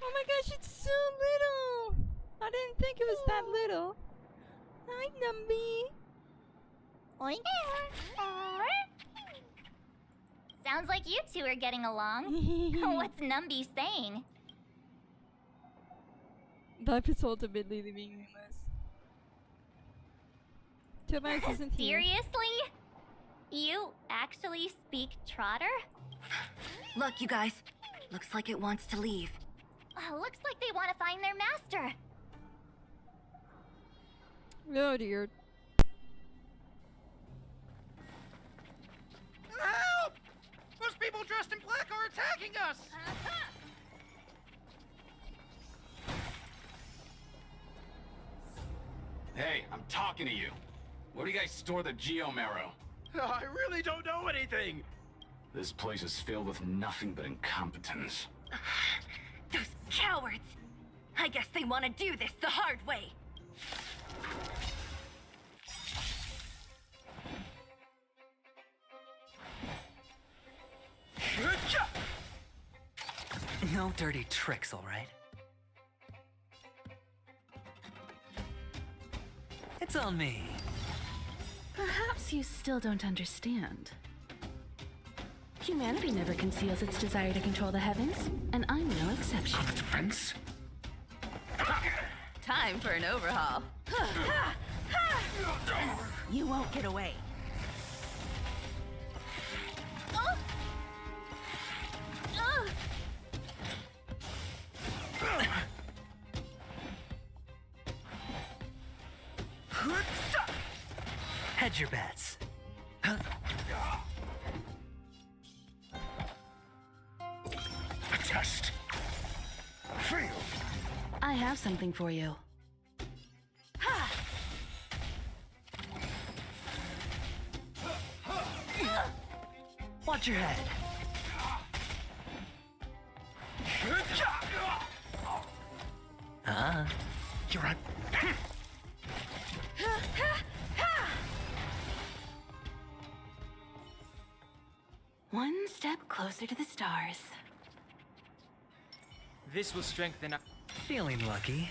Oh my gosh, it's so little! I didn't think it was that little. Hi, Numby. Oink. Sounds like you two are getting along. What's Numby saying? Life is ultimately meaningless. Tobias isn't here. Seriously? You actually speak Trotter? Look, you guys. Looks like it wants to leave. Looks like they want to find their master. Oh dear. Help! Those people dressed in black are attacking us! Hey, I'm talking to you. Where do you guys store the Geomarrow? I really don't know anything! This place is filled with nothing but incompetence. Those cowards! I guess they want to do this the hard way. No dirty tricks, all right? It's on me. Perhaps you still don't understand. Humanity never conceals its desire to control the heavens, and I'm no exception. Defense? Time for an overhaul. You won't get away. Hedge your bets. A test. Fail. I have something for you. Watch your head. You're right. One step closer to the stars. This will strengthen up. Feeling lucky.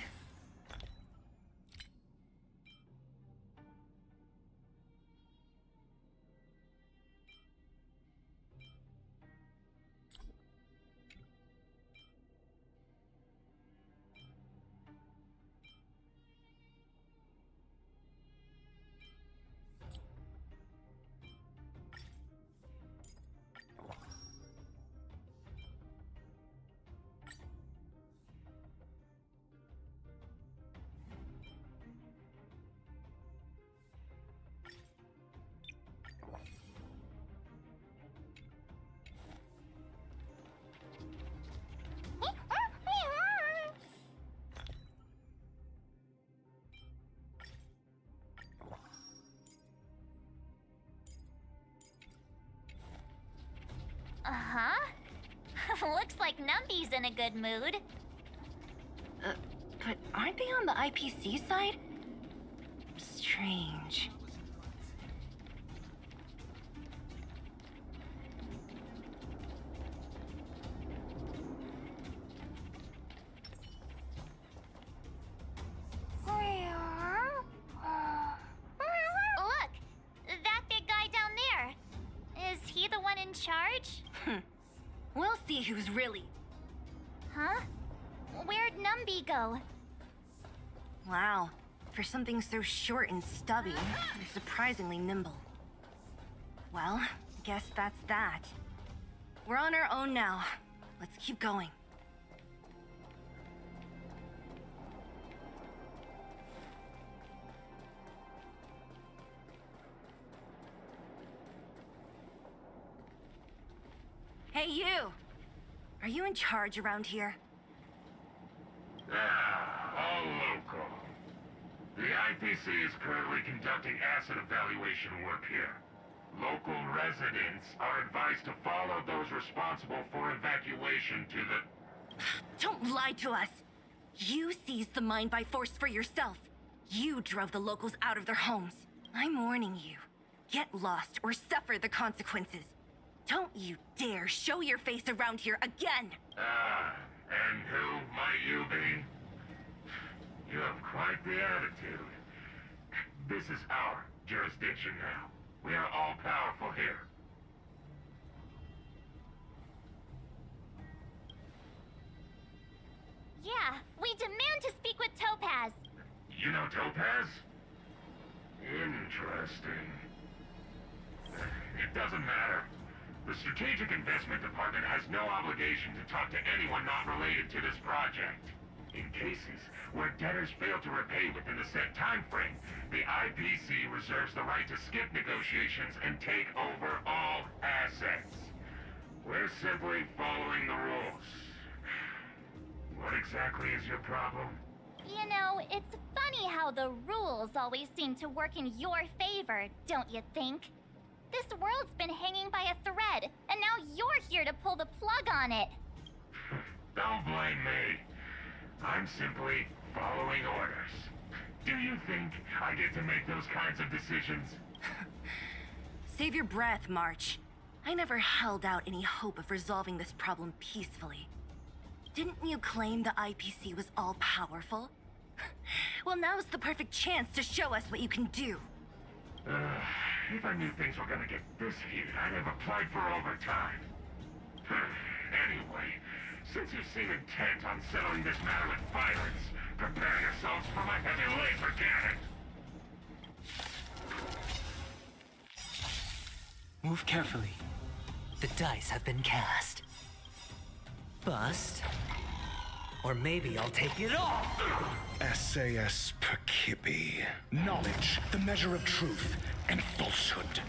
like Numby's in a good mood. But aren't they on the IPC side? Strange. Look! That big guy down there. Is he the one in charge? We'll see who's really. Huh? Where'd Numby go? Wow. For something so short and stubby, they're surprisingly nimble. Well, guess that's that. We're on our own now. Let's keep going. Hey, you! Are you in charge around here? All local. The IPC is currently conducting asset evaluation work here. Local residents are advised to follow those responsible for evacuation to the... Don't lie to us! You seized the mine by force for yourself. You drove the locals out of their homes. I'm warning you. Get lost or suffer the consequences. Don't you dare show your face around here again! And who might you be? You have quite the attitude. This is our jurisdiction now. We are all powerful here. Yeah, we demand to speak with Topaz. You know Topaz? Interesting. It doesn't matter. The Strategic Investment Department has no obligation to talk to anyone not related to this project. In cases where debtors fail to repay within the set time frame, the IPC reserves the right to skip negotiations and take over all assets. We're simply following the rules. What exactly is your problem? You know, it's funny how the rules always seem to work in your favor, don't you think? This world's been hanging by a thread, and now you're here to pull the plug on it. Don't blame me. I'm simply following orders. Do you think I get to make those kinds of decisions? Save your breath, March. I never held out any hope of resolving this problem peacefully. Didn't you claim the IPC was all-powerful? Well, now's the perfect chance to show us what you can do. If I knew things were gonna get this heated, I'd have applied for overtime. Anyway, since you seem intent on settling this matter with violence, prepare yourselves for my heavy laser cannon! Move carefully. The dice have been cast. Bust. Or maybe I'll take it all! SAS Perkibi. Knowledge, the measure of truth and falsehood.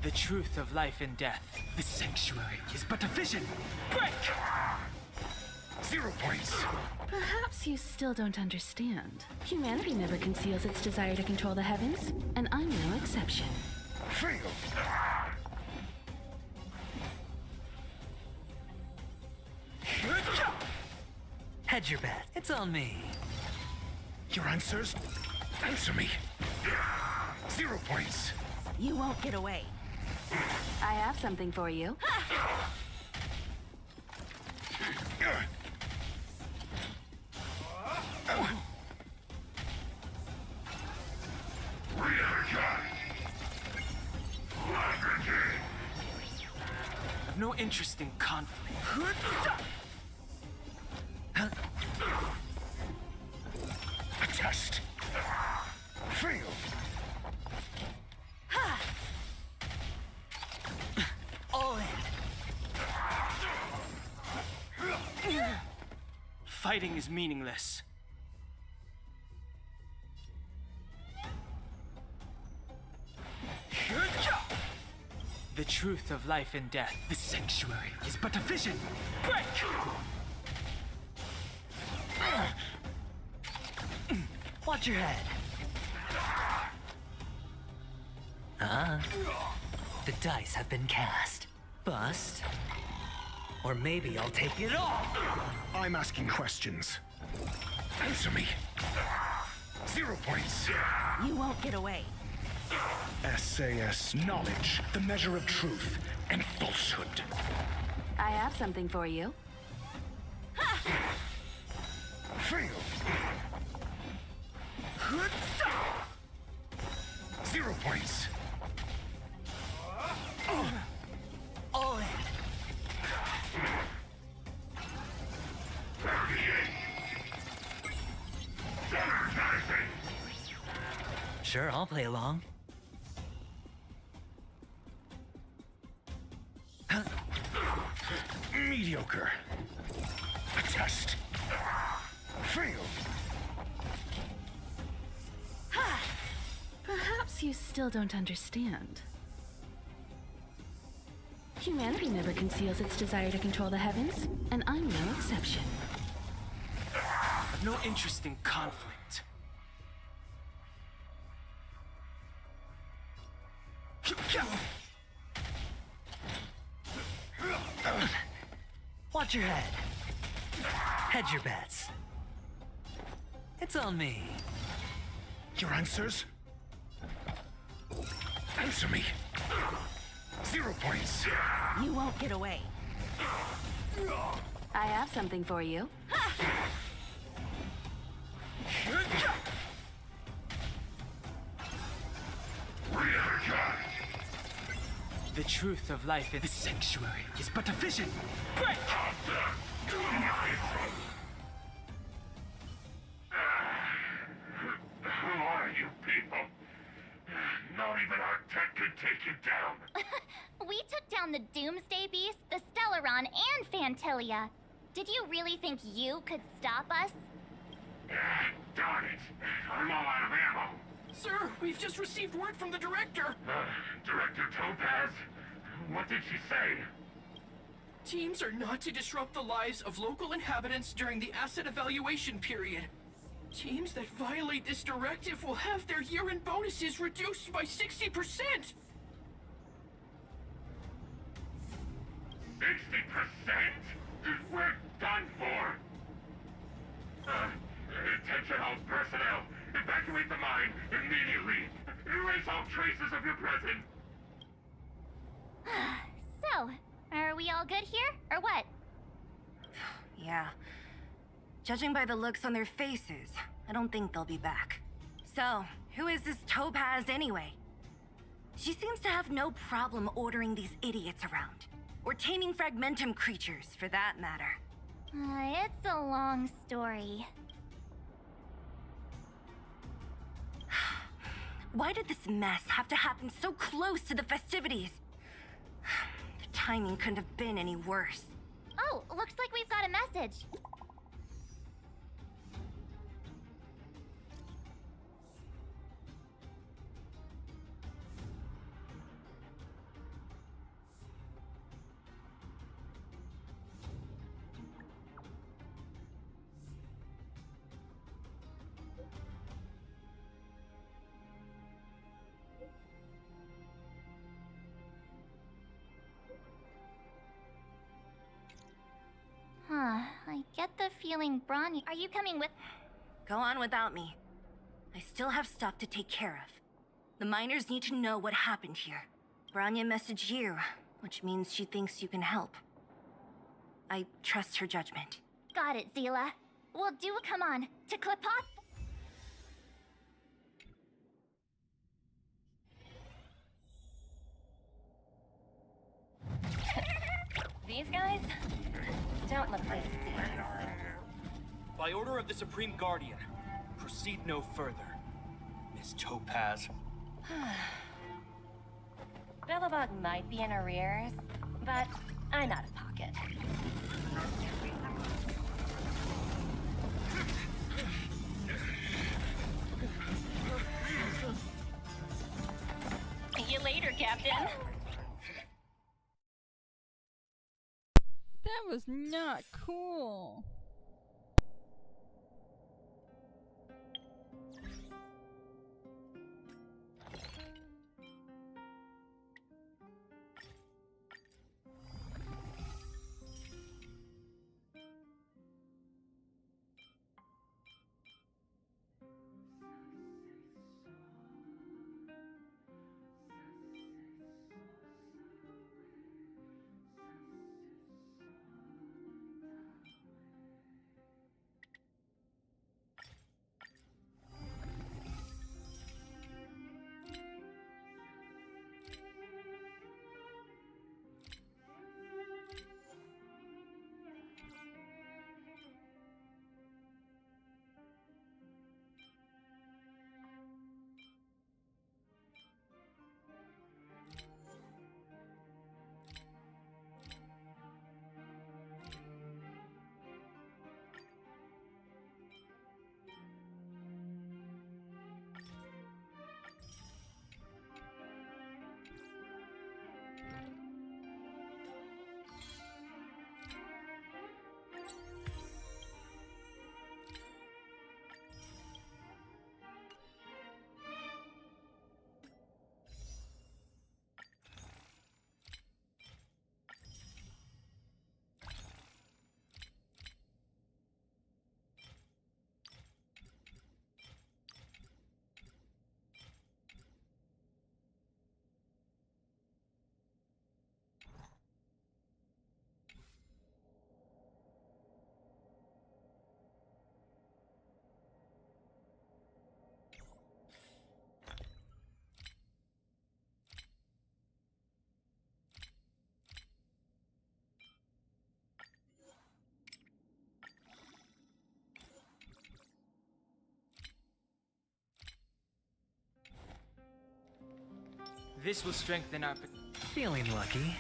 The truth of life and death. The sanctuary is but a vision! Break! 0 points. Perhaps you still don't understand. Humanity never conceals its desire to control the heavens, and I'm no exception. Fail. Hedge your bet. It's on me. Your answers? Answer me. 0 points. You won't get away. I have something for you. I've no interest in conflict. A test. Fail. All in. Fighting is meaningless. The truth of life and death. The sanctuary is but a vision. Break! Watch your head. The dice have been cast. Bust. Or maybe I'll take it all! I'm asking questions. Answer me. 0 points. You won't get away. SAS knowledge, the measure of truth and falsehood. I have something for you. Fail. 0 points. All in. Sure, I'll play along. Mediocre. A test. Fail. Perhaps you still don't understand. Humanity never conceals its desire to control the heavens, and I'm no exception. I've no interest in conflict. Watch your head. Hedge your bets. It's on me. Your answers? Answer me. 0 points. You won't get away. I have something for you. The truth of life in the sanctuary is but a vision. Break! Who are you people? Not even our tech could take you down. We took down the Doomsday Beast, the Stellaron, and Fantilia. Did you really think you could stop us? Darn it. I'm all out of ammo. Sir, we've just received word from the director. Director Topaz? What did she say? Teams are not to disrupt the lives of local inhabitants during the asset evaluation period. Teams that violate this directive will have their year-end bonuses reduced by 60%! 60%? We're done for! Attention all personnel! Evacuate the mine immediately! Erase all traces of your presence! So, are we all good here, or what? Yeah. Judging by the looks on their faces, I don't think they'll be back. So, who is this Topaz anyway? She seems to have no problem ordering these idiots around. Or taming fragmentum creatures, for that matter. It's a long story. Why did this mess have to happen so close to the festivities? The timing couldn't have been any worse. Oh, looks like we've got a message. I get the feeling Bronny... Are you coming with... Go on without me. I still have stuff to take care of. The miners need to know what happened here. Branya messaged you, which means she thinks you can help. I trust her judgment. Got it, Zila. We'll do a come on to Klipoth. These guys don't look like thieves. By order of the Supreme Guardian, proceed no further, Miss Topaz. Billabong might be in arrears, but I'm out of pocket. See you later, Captain. That was not cool. This will strengthen our... Feeling lucky.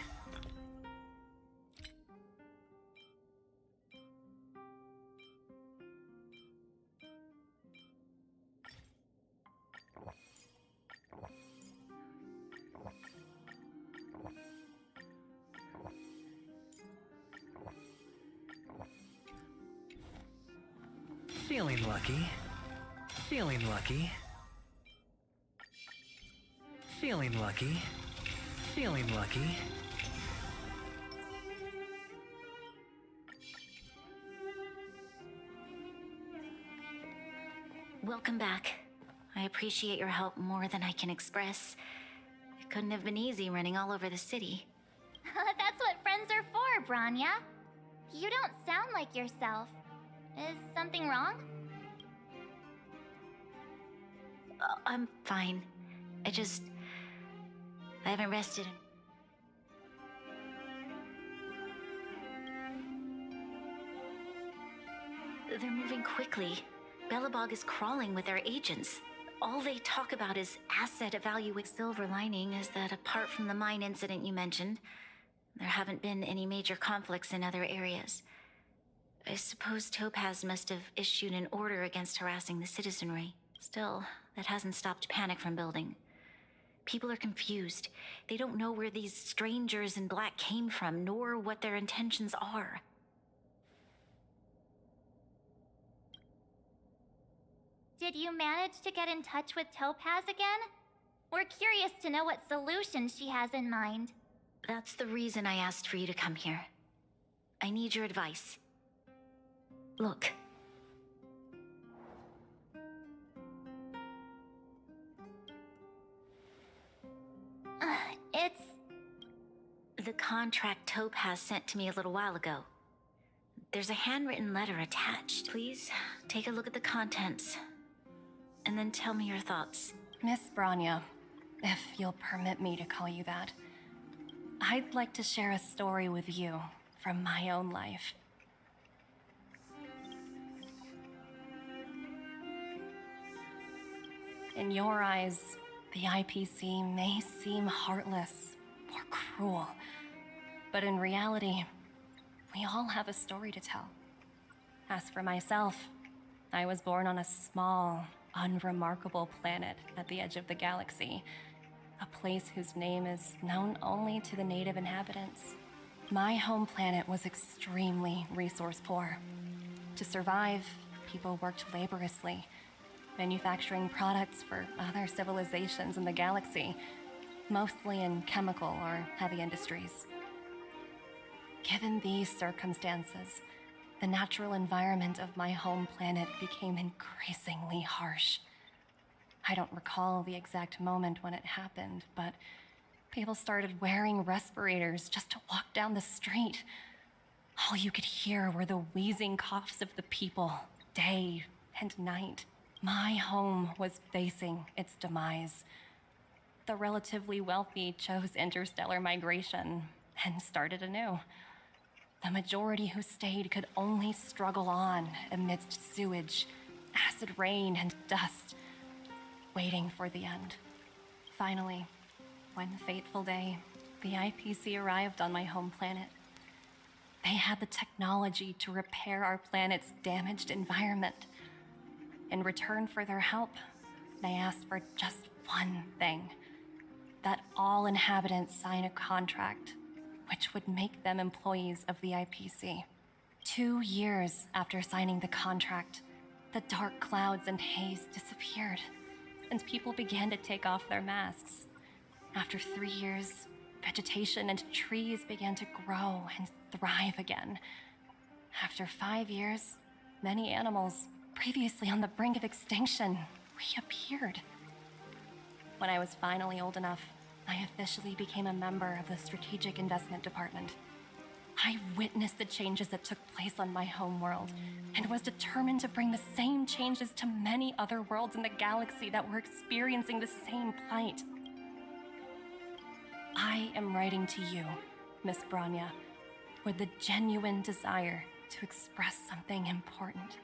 Feeling lucky. Feeling lucky. Feeling lucky. Feeling lucky. Welcome back. I appreciate your help more than I can express. It couldn't have been easy running all over the city. That's what friends are for, Branya. You don't sound like yourself. Is something wrong? I'm fine. I haven't rested. They're moving quickly. Belobog is crawling with their agents. All they talk about is asset evaluation. Silver lining is that apart from the mine incident you mentioned, there haven't been any major conflicts in other areas. I suppose Topaz must have issued an order against harassing the citizenry. Still, that hasn't stopped panic from building. People are confused. They don't know where these strangers in black came from, nor what their intentions are. Did you manage to get in touch with Topaz again? We're curious to know what solution she has in mind. That's the reason I asked for you to come here. I need your advice. Look. It's... The contract Topaz sent to me a little while ago. There's a handwritten letter attached. Please, take a look at the contents. And then tell me your thoughts. Miss Branya, if you'll permit me to call you that, I'd like to share a story with you from my own life. In your eyes, the IPC may seem heartless or cruel, but in reality, we all have a story to tell. As for myself, I was born on a small, unremarkable planet at the edge of the galaxy, a place whose name is known only to the native inhabitants. My home planet was extremely resource poor. To survive, people worked laboriously, manufacturing products for other civilizations in the galaxy, mostly in chemical or heavy industries. Given these circumstances, the natural environment of my home planet became increasingly harsh. I don't recall the exact moment when it happened, but people started wearing respirators just to walk down the street. All you could hear were the wheezing coughs of the people, day and night. My home was facing its demise. The relatively wealthy chose interstellar migration and started anew. The majority who stayed could only struggle on amidst sewage, acid rain, and dust, waiting for the end. Finally, one fateful day, the IPC arrived on my home planet. They had the technology to repair our planet's damaged environment. In return for their help, they asked for just one thing: that all inhabitants sign a contract which would make them employees of the IPC. 2 years after signing the contract, the dark clouds and haze disappeared, and people began to take off their masks. After 3 years, vegetation and trees began to grow and thrive again. After 5 years, many animals, previously on the brink of extinction, reappeared. When I was finally old enough, I officially became a member of the Strategic Investment Department. I witnessed the changes that took place on my homeworld, and was determined to bring the same changes to many other worlds in the galaxy that were experiencing the same plight. I am writing to you, Miss Branya, with the genuine desire to express something important.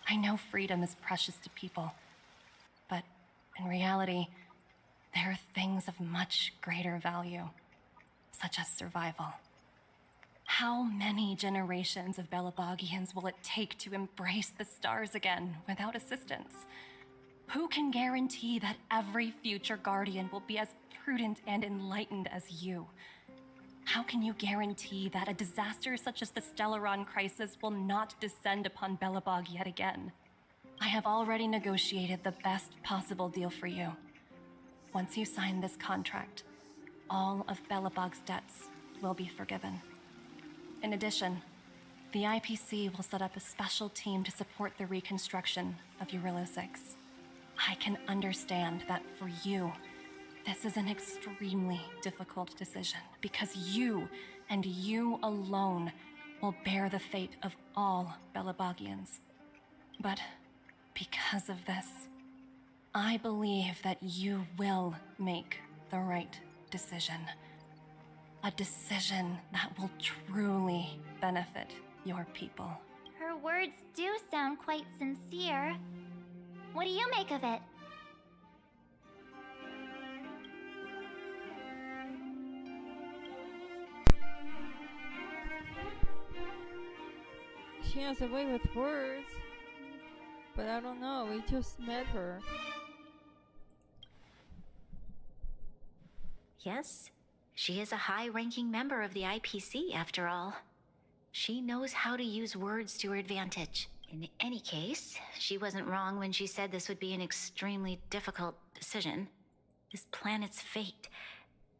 I know freedom is precious to people, but in reality, there are things of much greater value, such as survival. How many generations of Belabogians will it take to embrace the stars again without assistance? Who can guarantee that every future Guardian will be as prudent and enlightened as you? How can you guarantee that a disaster such as the Stellaron crisis will not descend upon Belobog yet again? I have already negotiated the best possible deal for you. Once you sign this contract, all of Belobog's debts will be forgiven. In addition, the IPC will set up a special team to support the reconstruction of Eurilla 6. I can understand that for you, this is an extremely difficult decision because you and you alone will bear the fate of all Belabogians. But because of this, I believe that you will make the right decision. A decision that will truly benefit your people. Her words do sound quite sincere. What do you make of it? She has a way with words, but I don't know, we just met her. Yes, she is a high-ranking member of the IPC, after all. She knows how to use words to her advantage. In any case, she wasn't wrong when she said this would be an extremely difficult decision. This planet's fate,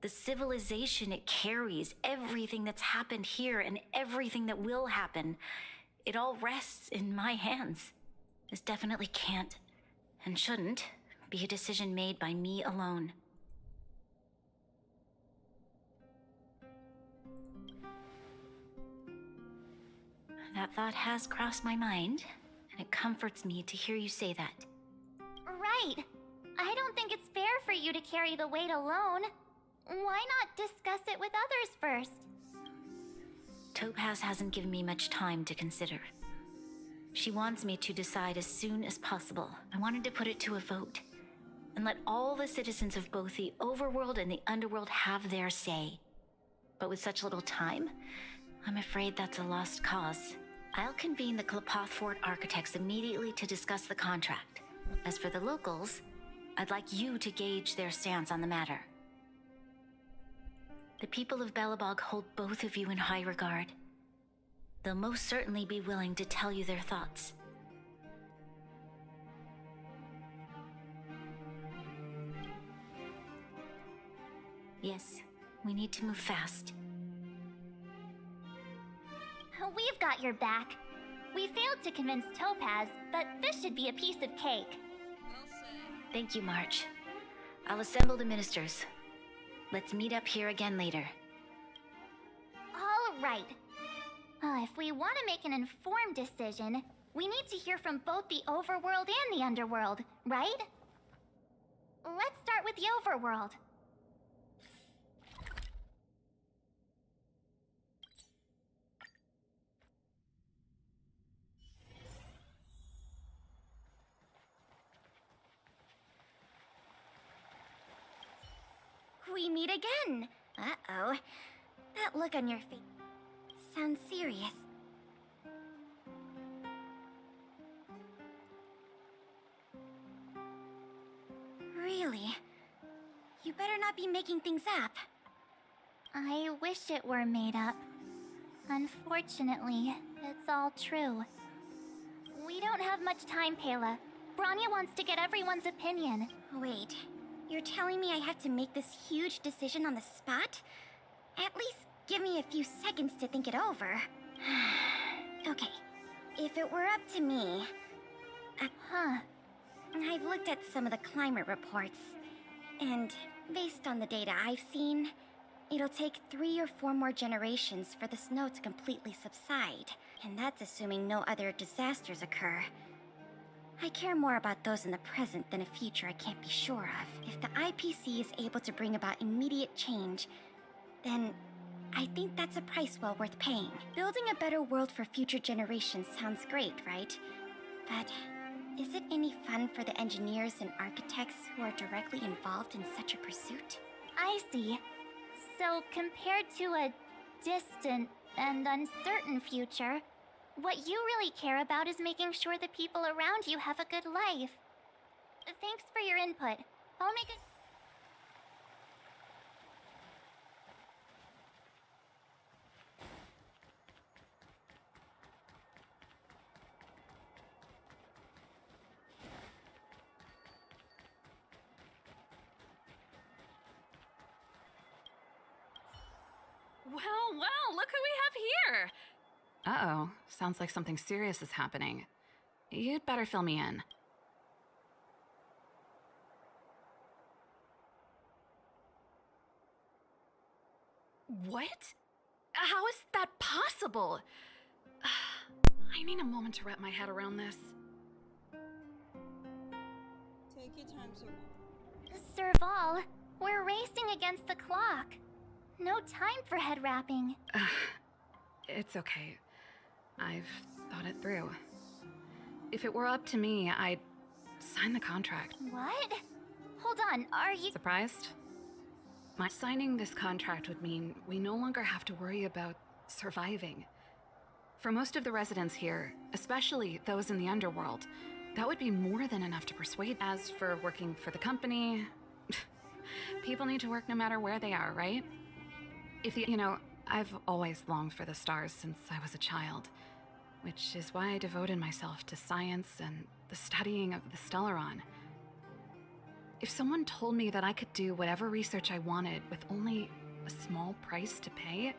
the civilization it carries, everything that's happened here and everything that will happen, it all rests in my hands. This definitely can't, and shouldn't, be a decision made by me alone. That thought has crossed my mind, and it comforts me to hear you say that. Right. I don't think it's fair for you to carry the weight alone. Why not discuss it with others first? Topaz hasn't given me much time to consider. She wants me to decide as soon as possible. I wanted to put it to a vote, and let all the citizens of both the Overworld and the Underworld have their say. But with such little time, I'm afraid that's a lost cause. I'll convene the Klapothfort architects immediately to discuss the contract. As for the locals, I'd like you to gauge their stance on the matter. The people of Belobog hold both of you in high regard. They'll most certainly be willing to tell you their thoughts. Yes, we need to move fast. We've got your back. We failed to convince Topaz, but this should be a piece of cake. Thank you, March. I'll assemble the ministers. Let's meet up here again later. All right. If we want to make an informed decision, we need to hear from both the Overworld and the Underworld, right? Let's start with the Overworld. We meet again. Uh-oh. That look on your face sounds serious. Really? You better not be making things up. I wish it were made up. Unfortunately, it's all true. We don't have much time, Pela. Branya wants to get everyone's opinion. Wait, you're telling me I have to make this huge decision on the spot? At least give me a few seconds to think it over. Okay, if it were up to me... I've looked at some of the climate reports, and based on the data I've seen, it'll take 3 or 4 more generations for the snow to completely subside, and that's assuming no other disasters occur. I care more about those in the present than a future I can't be sure of. If the IPC is able to bring about immediate change, then I think that's a price well worth paying. Building a better world for future generations sounds great, right? But is it any fun for the engineers and architects who are directly involved in such a pursuit? I see. So, compared to a distant and uncertain future, what you really care about is making sure the people around you have a good life. Thanks for your input. I'll make a... Well, look who we have here! Uh-oh, sounds like something serious is happening. You'd better fill me in. What? How is that possible? I need a moment to wrap my head around this. Take your time, sir. Serval, we're racing against the clock. No time for head wrapping. It's okay. I've thought it through. If it were up to me, I'd sign the contract. What? Hold on, are you... Surprised? My signing this contract would mean we no longer have to worry about surviving. For most of the residents here, especially those in the underworld, that would be more than enough to persuade. As for working for the company, people need to work no matter where they are, right? I've always longed for the stars since I was a child, which is why I devoted myself to science and the studying of the Stellaron. If someone told me that I could do whatever research I wanted with only a small price to pay,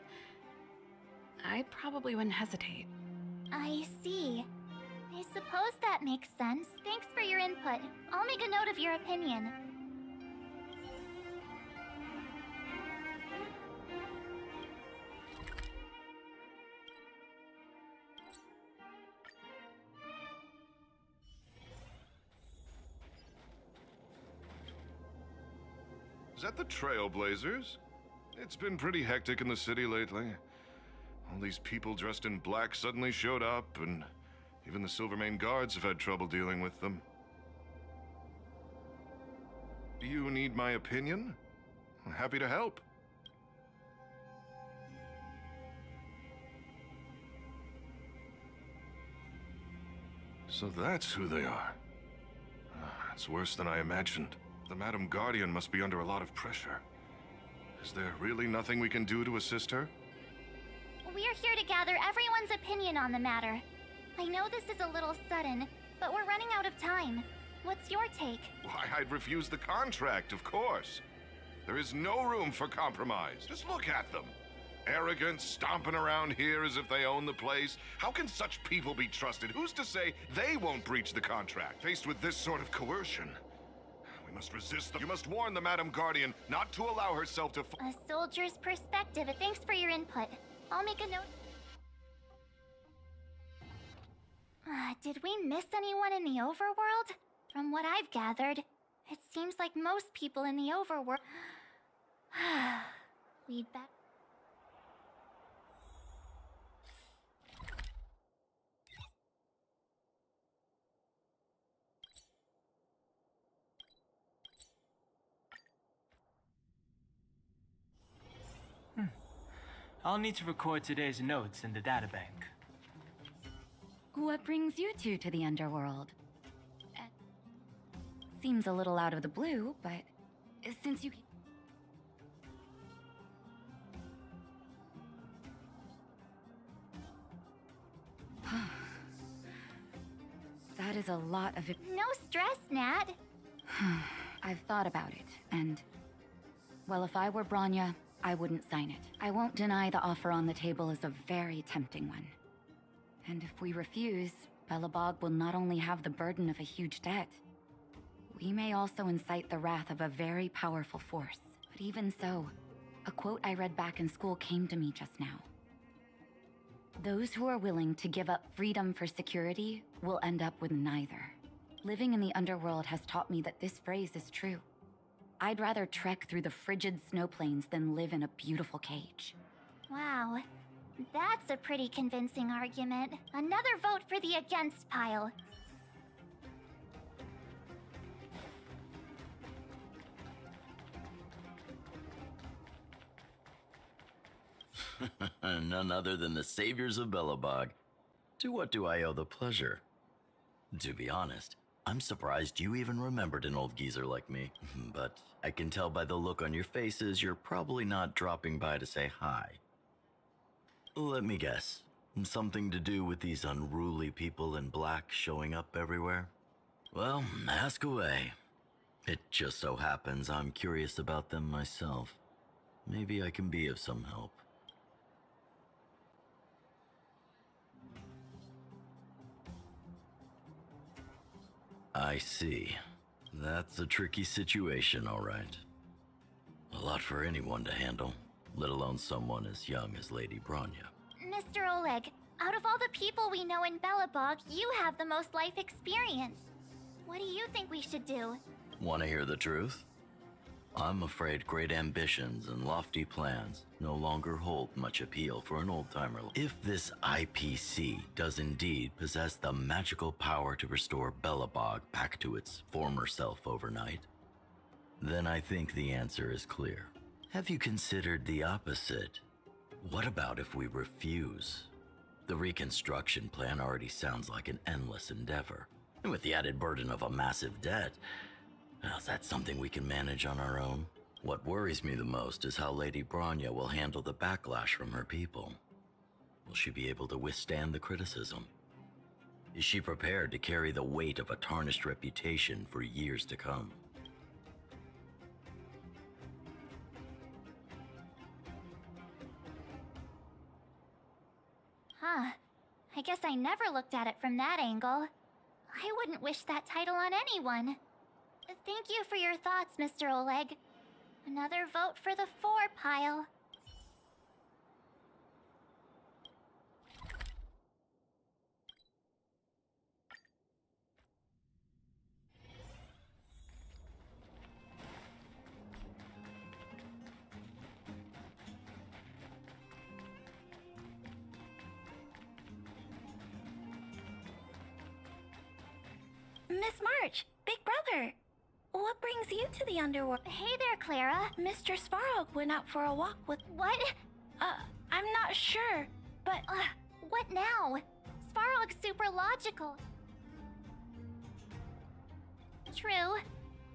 I probably wouldn't hesitate. I see. I suppose that makes sense. Thanks for your input. I'll make a note of your opinion. Is that the Trailblazers? It's been pretty hectic in the city lately. All these people dressed in black suddenly showed up, and even the Silvermane guards have had trouble dealing with them. Do you need my opinion? I'm happy to help. So that's who they are. It's worse than I imagined. The Madam Guardian must be under a lot of pressure. Is there really nothing we can do to assist her? We're here to gather everyone's opinion on the matter. I know this is a little sudden, but we're running out of time. What's your take? Why, I'd refuse the contract, of course. There is no room for compromise. Just look at them. Arrogant, stomping around here as if they own the place. How can such people be trusted? Who's to say they won't breach the contract? Faced with this sort of coercion, we must resist them. You must warn the Madam Guardian not to allow herself to... A soldier's perspective. Thanks for your input. I'll make a note. Did we miss anyone in the overworld? From what I've gathered, it seems like most people in the overworld... We'd better... I'll need to record today's notes in the databank. What brings you two to the underworld? Seems a little out of the blue, but since you... That is a lot of it. No stress, Nat. I've thought about it, and... Well, if I were Branya, I wouldn't sign it. I won't deny the offer on the table is a very tempting one. And if we refuse, Belobog will not only have the burden of a huge debt, we may also incite the wrath of a very powerful force. But even so, a quote I read back in school came to me just now. Those who are willing to give up freedom for security will end up with neither. Living in the underworld has taught me that this phrase is true. I'd rather trek through the frigid snow plains than live in a beautiful cage. Wow. That's a pretty convincing argument. Another vote for the against pile. None other than the saviors of Belobog. To what do I owe the pleasure? To be honest, I'm surprised you even remembered an old geezer like me. But I can tell by the look on your faces you're probably not dropping by to say hi. Let me guess. Something to do with these unruly people in black showing up everywhere? Well, ask away. It just so happens I'm curious about them myself. Maybe I can be of some help. I see. That's a tricky situation, all right. A lot for anyone to handle, let alone someone as young as Lady Bronya. Mr. Oleg, out of all the people we know in Belobog, you have the most life experience. What do you think we should do? Want to hear the truth? I'm afraid great ambitions and lofty plans no longer hold much appeal for an old-timer. If this IPC does indeed possess the magical power to restore Belobog back to its former self overnight, then I think the answer is clear. Have you considered the opposite? What about if we refuse? The reconstruction plan already sounds like an endless endeavor. And with the added burden of a massive debt, well, that's something we can manage on our own. What worries me the most is how Lady Bronya will handle the backlash from her people. Will she be able to withstand the criticism? Is she prepared to carry the weight of a tarnished reputation for years to come? Huh. I guess I never looked at it from that angle. I wouldn't wish that title on anyone. Thank you for your thoughts, Mr. Oleg. Another vote for the 4 pile. Miss March, Big Brother. What brings you to the underworld? Hey there, Clara. Mr. Svarog went out for a walk with... What? I'm not sure, but... What now? Svarog's super logical. True.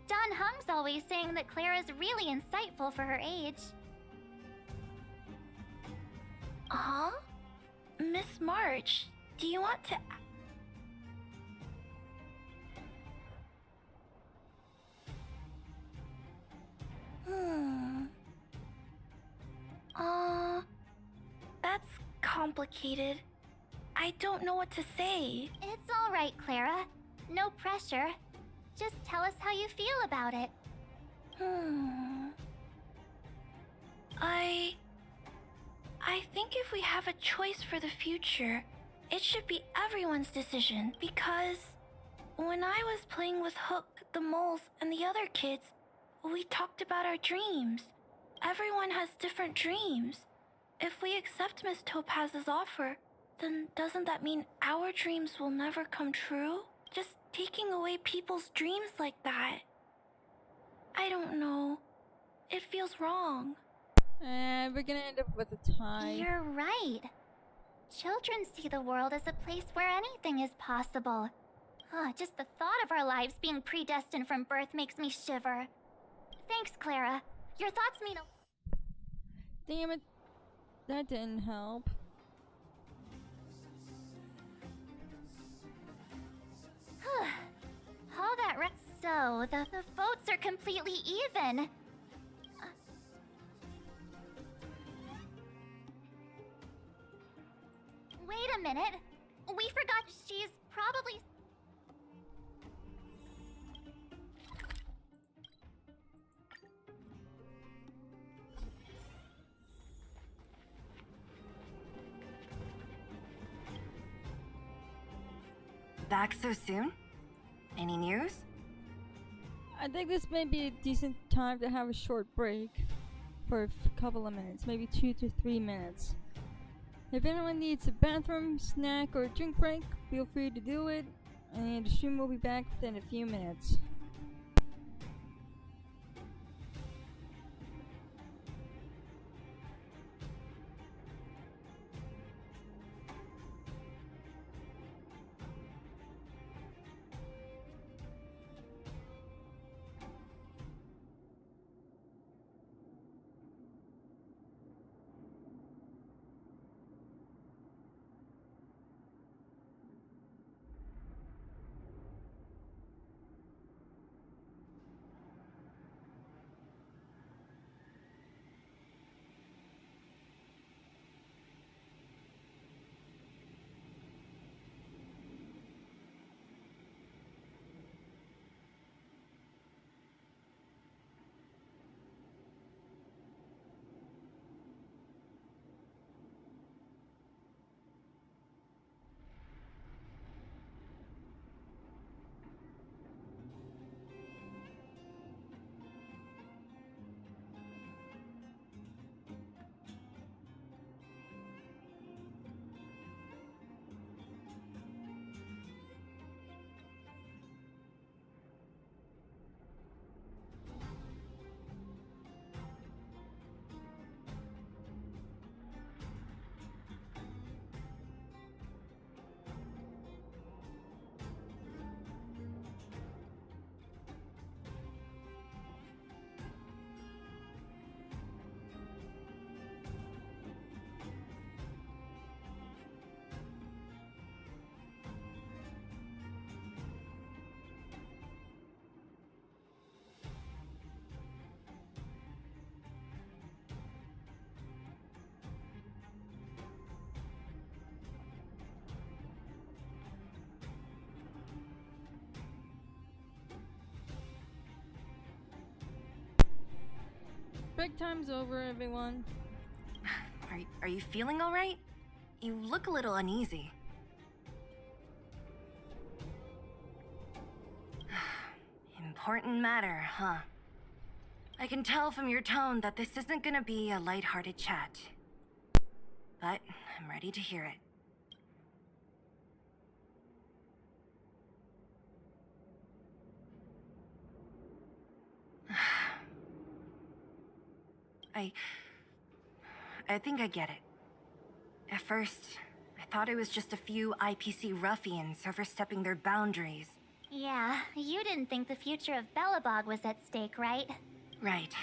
Don Hung's always saying that Clara's really insightful for her age. Huh? Miss March, do you want to... That's complicated. I don't know what to say. It's all right, Clara. No pressure. Just tell us how you feel about it. I think if we have a choice for the future, it should be everyone's decision. Because when I was playing with Hook, the moles, and the other kids, we talked about our dreams. Everyone has different dreams. If we accept Miss Topaz's offer, then doesn't that mean our dreams will never come true? Just taking away people's dreams like that. I don't know. It feels wrong. And we're gonna end up with a tie. You're right. Children see the world as a place where anything is possible. Just the thought of our lives being predestined from birth makes me shiver. Thanks, Clara. Your thoughts mean a... Damn it. That didn't help. All that so, the votes are completely even. Wait a minute. We forgot she's probably... Back so soon? Any news? I think this may be a decent time to have a short break for a couple of minutes, maybe 2 to 3 minutes. If anyone needs a bathroom, snack, or drink break, feel free to do it, and the stream will be back within a few minutes. Break time's over, everyone. Are you feeling all right? You look a little uneasy. Important matter, huh? I can tell from your tone that this isn't gonna be a lighthearted chat. But I'm ready to hear it. I think I get it. At first, I thought it was just a few IPC ruffians overstepping their boundaries. Yeah, you didn't think the future of Belobog was at stake, right? Right.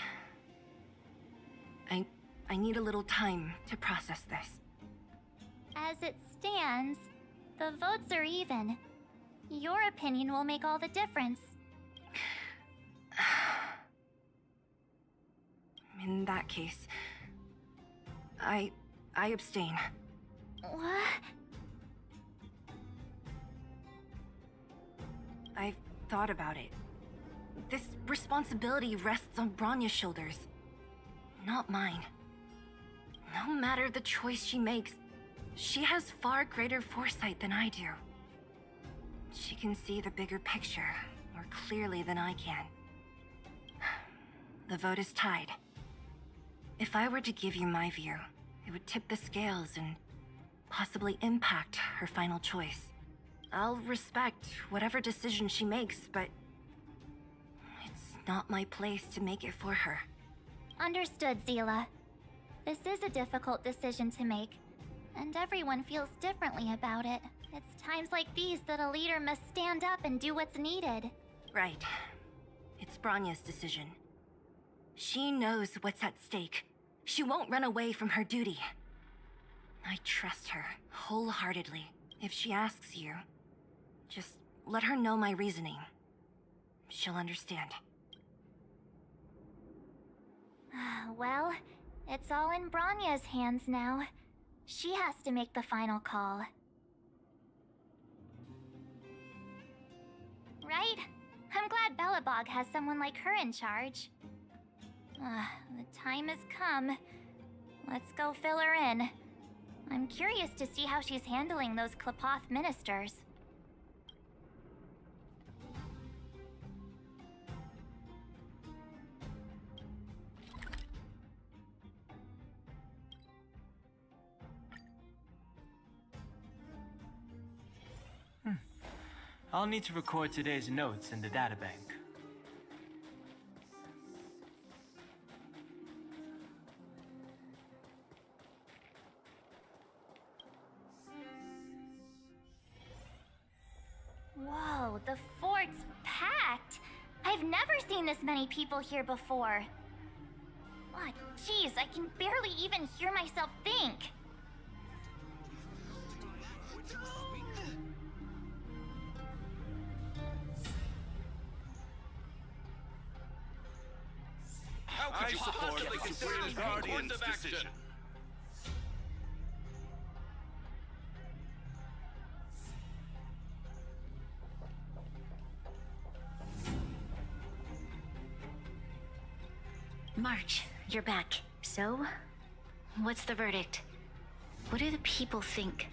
I need a little time to process this. As it stands, the votes are even. Your opinion will make all the difference. In that case, I abstain. What? I've thought about it. This responsibility rests on Bronya's shoulders, not mine. No matter the choice she makes, she has far greater foresight than I do. She can see the bigger picture more clearly than I can. The vote is tied. If I were to give you my view, it would tip the scales and possibly impact her final choice. I'll respect whatever decision she makes, but it's not my place to make it for her. Understood, Zila. This is a difficult decision to make, and everyone feels differently about it. It's times like these that a leader must stand up and do what's needed. Right. It's Bronya's decision. She knows what's at stake. She won't run away from her duty. I trust her wholeheartedly. If she asks you, just let her know my reasoning. She'll understand. Well, it's all in Bronya's hands now. She has to make the final call. Right? I'm glad Belobog has someone like her in charge. The time has come. Let's go fill her in. I'm curious to see how she's handling those Klapoth ministers. I'll need to record today's notes in the databank. Whoa, the fort's packed! I've never seen this many people here before. Oh, jeez, I can barely even hear myself think. How could you possibly consider this Guardian's decision? March, you're back. So, what's the verdict? What do the people think?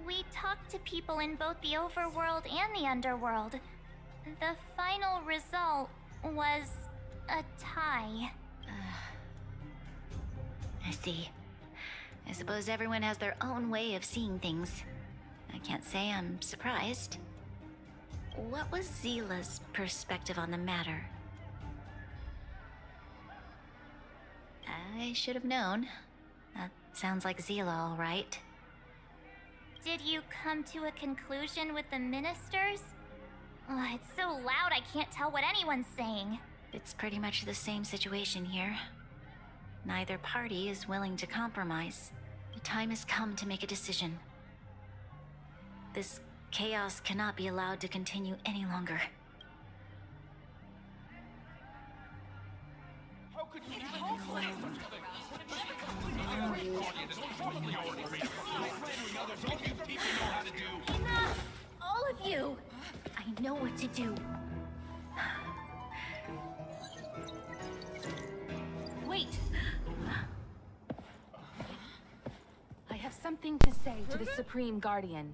We talked to people in both the overworld and the underworld. The final result was a tie. I see. I suppose everyone has their own way of seeing things. I can't say I'm surprised. What was Zila's perspective on the matter? I should have known. That sounds like Zila, all right. Did you come to a conclusion with the ministers? Oh, it's so loud I can't tell what anyone's saying. It's pretty much the same situation here. Neither party is willing to compromise. The time has come to make a decision. This chaos cannot be allowed to continue any longer. How could you Enough! All of you! I know what to do. Wait! something to say to the Supreme Guardian.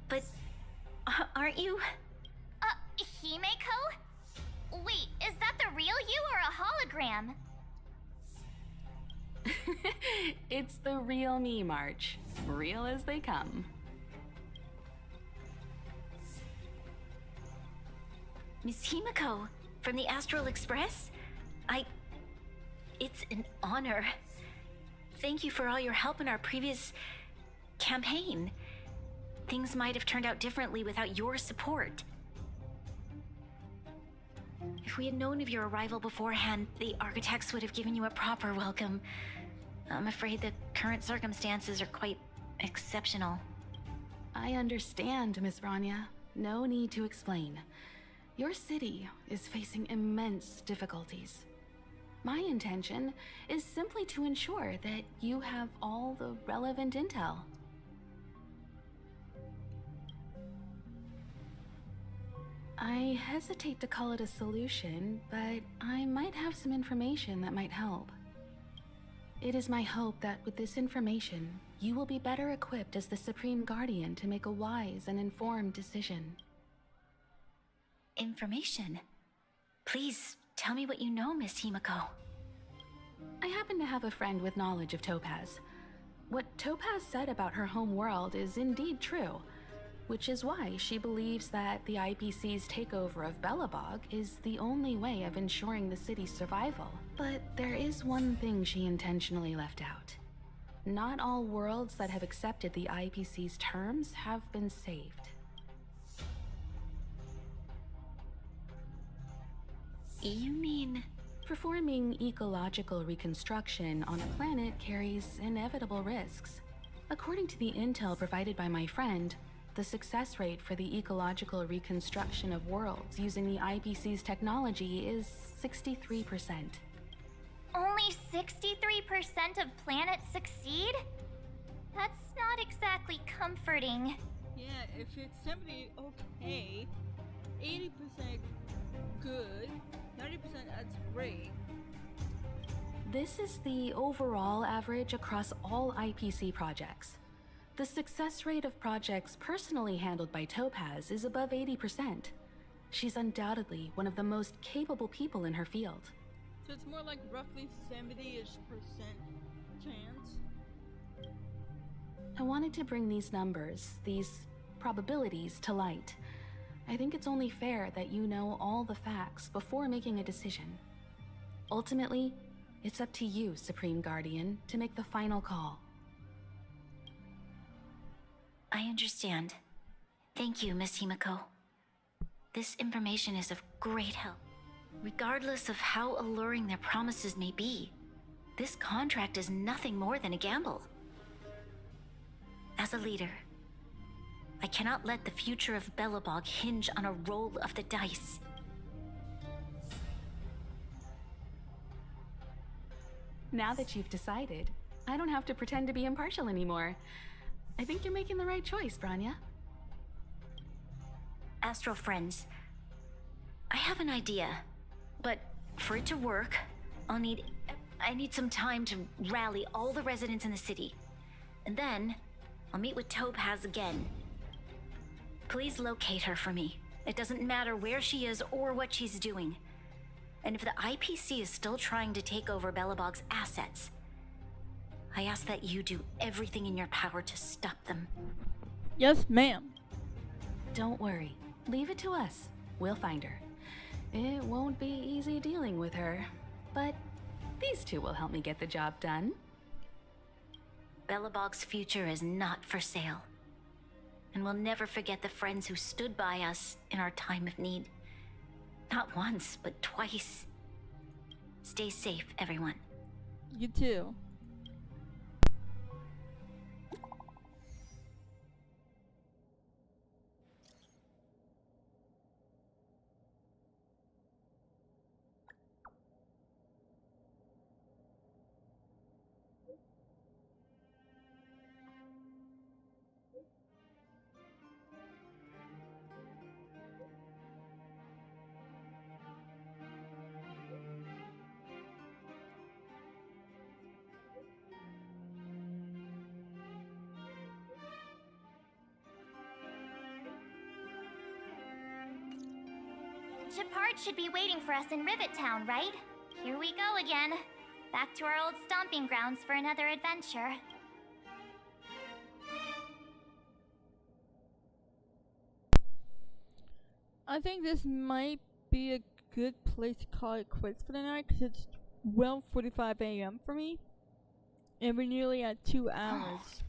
But aren't you? Himeko? Wait, is that the real you or a hologram? It's the real me, March. Real as they come. Miss Himeko, from the Astral Express? It's an honor. Thank you for all your help in our previous campaign. Things might have turned out differently without your support. If we had known of your arrival beforehand, the architects would have given you a proper welcome. I'm afraid the current circumstances are quite exceptional. I understand, Miss Rania. No need to explain. Your city is facing immense difficulties. My intention is simply to ensure that you have all the relevant intel. I hesitate to call it a solution, but I might have some information that might help. It is my hope that with this information, you will be better equipped as the Supreme Guardian to make a wise and informed decision. Information? Please, tell me what you know, Miss Himeko. I happen to have a friend with knowledge of Topaz. What Topaz said about her home world is indeed true, which is why she believes that the IPC's takeover of Belobog is the only way of ensuring the city's survival. But there is one thing she intentionally left out. Not all worlds that have accepted the IPC's terms have been saved. You mean... Performing ecological reconstruction on a planet carries inevitable risks. According to the intel provided by my friend, the success rate for the ecological reconstruction of worlds using the IPC's technology is 63%. Only 63% of planets succeed? That's not exactly comforting. Yeah, if it's 70, okay. 80% good. 90% that's great. This is the overall average across all IPC projects. The success rate of projects personally handled by Topaz is above 80%. She's undoubtedly one of the most capable people in her field. So it's more like roughly 70-ish% chance? I wanted to bring these numbers, these probabilities, to light. I think it's only fair that you know all the facts before making a decision. Ultimately, it's up to you, Supreme Guardian, to make the final call. I understand. Thank you, Miss Himeko. This information is of great help. Regardless of how alluring their promises may be, this contract is nothing more than a gamble. As a leader, I cannot let the future of Belobog hinge on a roll of the dice. Now that you've decided, I don't have to pretend to be impartial anymore. I think you're making the right choice, Branya. Astral friends, I have an idea, but for it to work, I need some time to rally all the residents in the city. And then, I'll meet with Topaz again. Please locate her for me. It doesn't matter where she is or what she's doing. And if the IPC is still trying to take over Belobog's assets, I ask that you do everything in your power to stop them. Yes, ma'am. Don't worry. Leave it to us. We'll find her. It won't be easy dealing with her, but these two will help me get the job done. Belobog's future is not for sale. And we'll never forget the friends who stood by us in our time of need. Not once, but twice. Stay safe, everyone. You too. Shepard should be waiting for us in Rivet Town, right? Here we go again. Back to our old stomping grounds for another adventure. I think this might be a good place to call it quits for the night, because it's 12:45 a.m. for me. And we're nearly at 2 hours.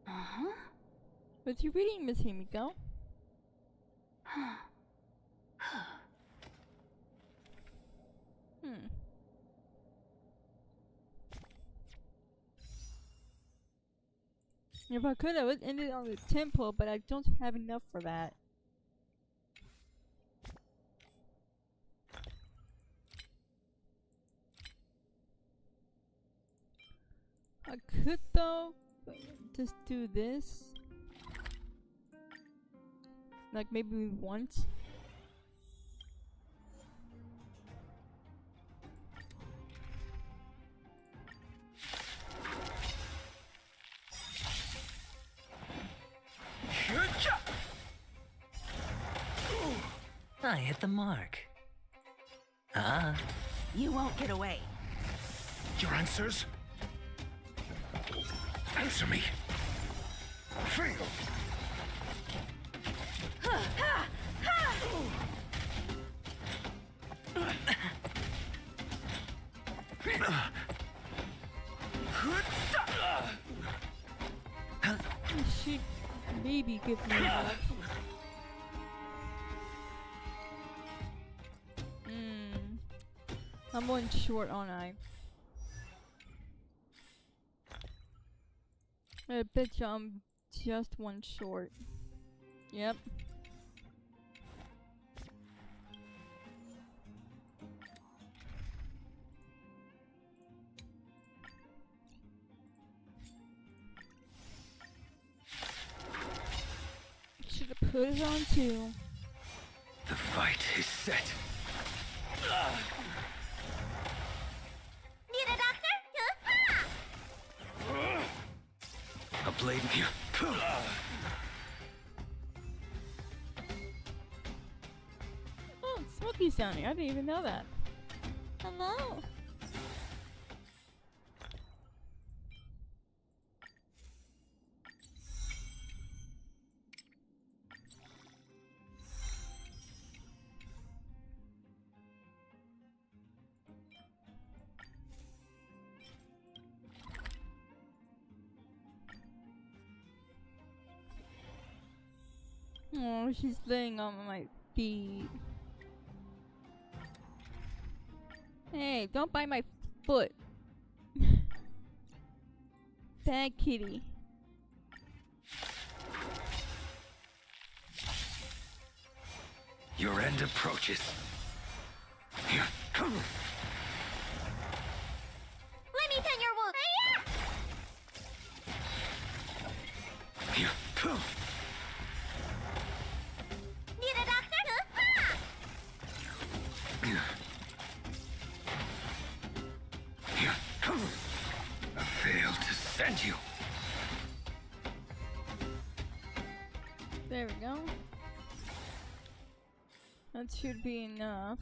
Uh-huh. What's you reading, Miss Himiko? If I could, I would end it on the temple, but I don't have enough for that. I could, though, just do this. Like, maybe once. I hit the mark. You won't get away. Your answers? Answer me. Fail. She maybe give me enough. I'm one short, aren't I? I bet you I'm just one short. Yep. Should've put it on too. The fight is set. Need a doctor? A blade here. Oh, it's Smokey sounding. I didn't even know that. Hello. Oh, she's laying on my feet. Hey, don't bite my foot. Bad kitty. Your end approaches. Here, come. Let me tend your wound. Here, come. Need a doctor? Here, come. I failed to send you. There we go. That should be enough.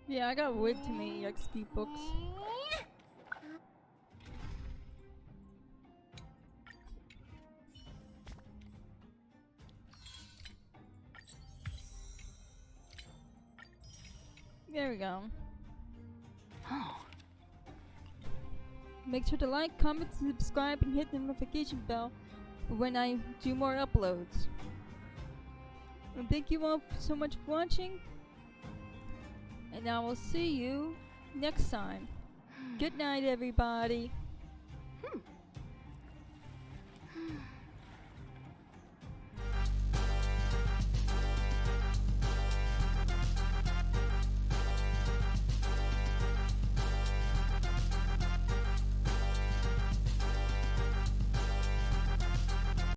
Yeah, I got way too many XP books. There we go. Make sure to like, comment, subscribe, and hit the notification bell for when I do more uploads. And thank you all so much for watching. And I will see you next time. Good night, everybody.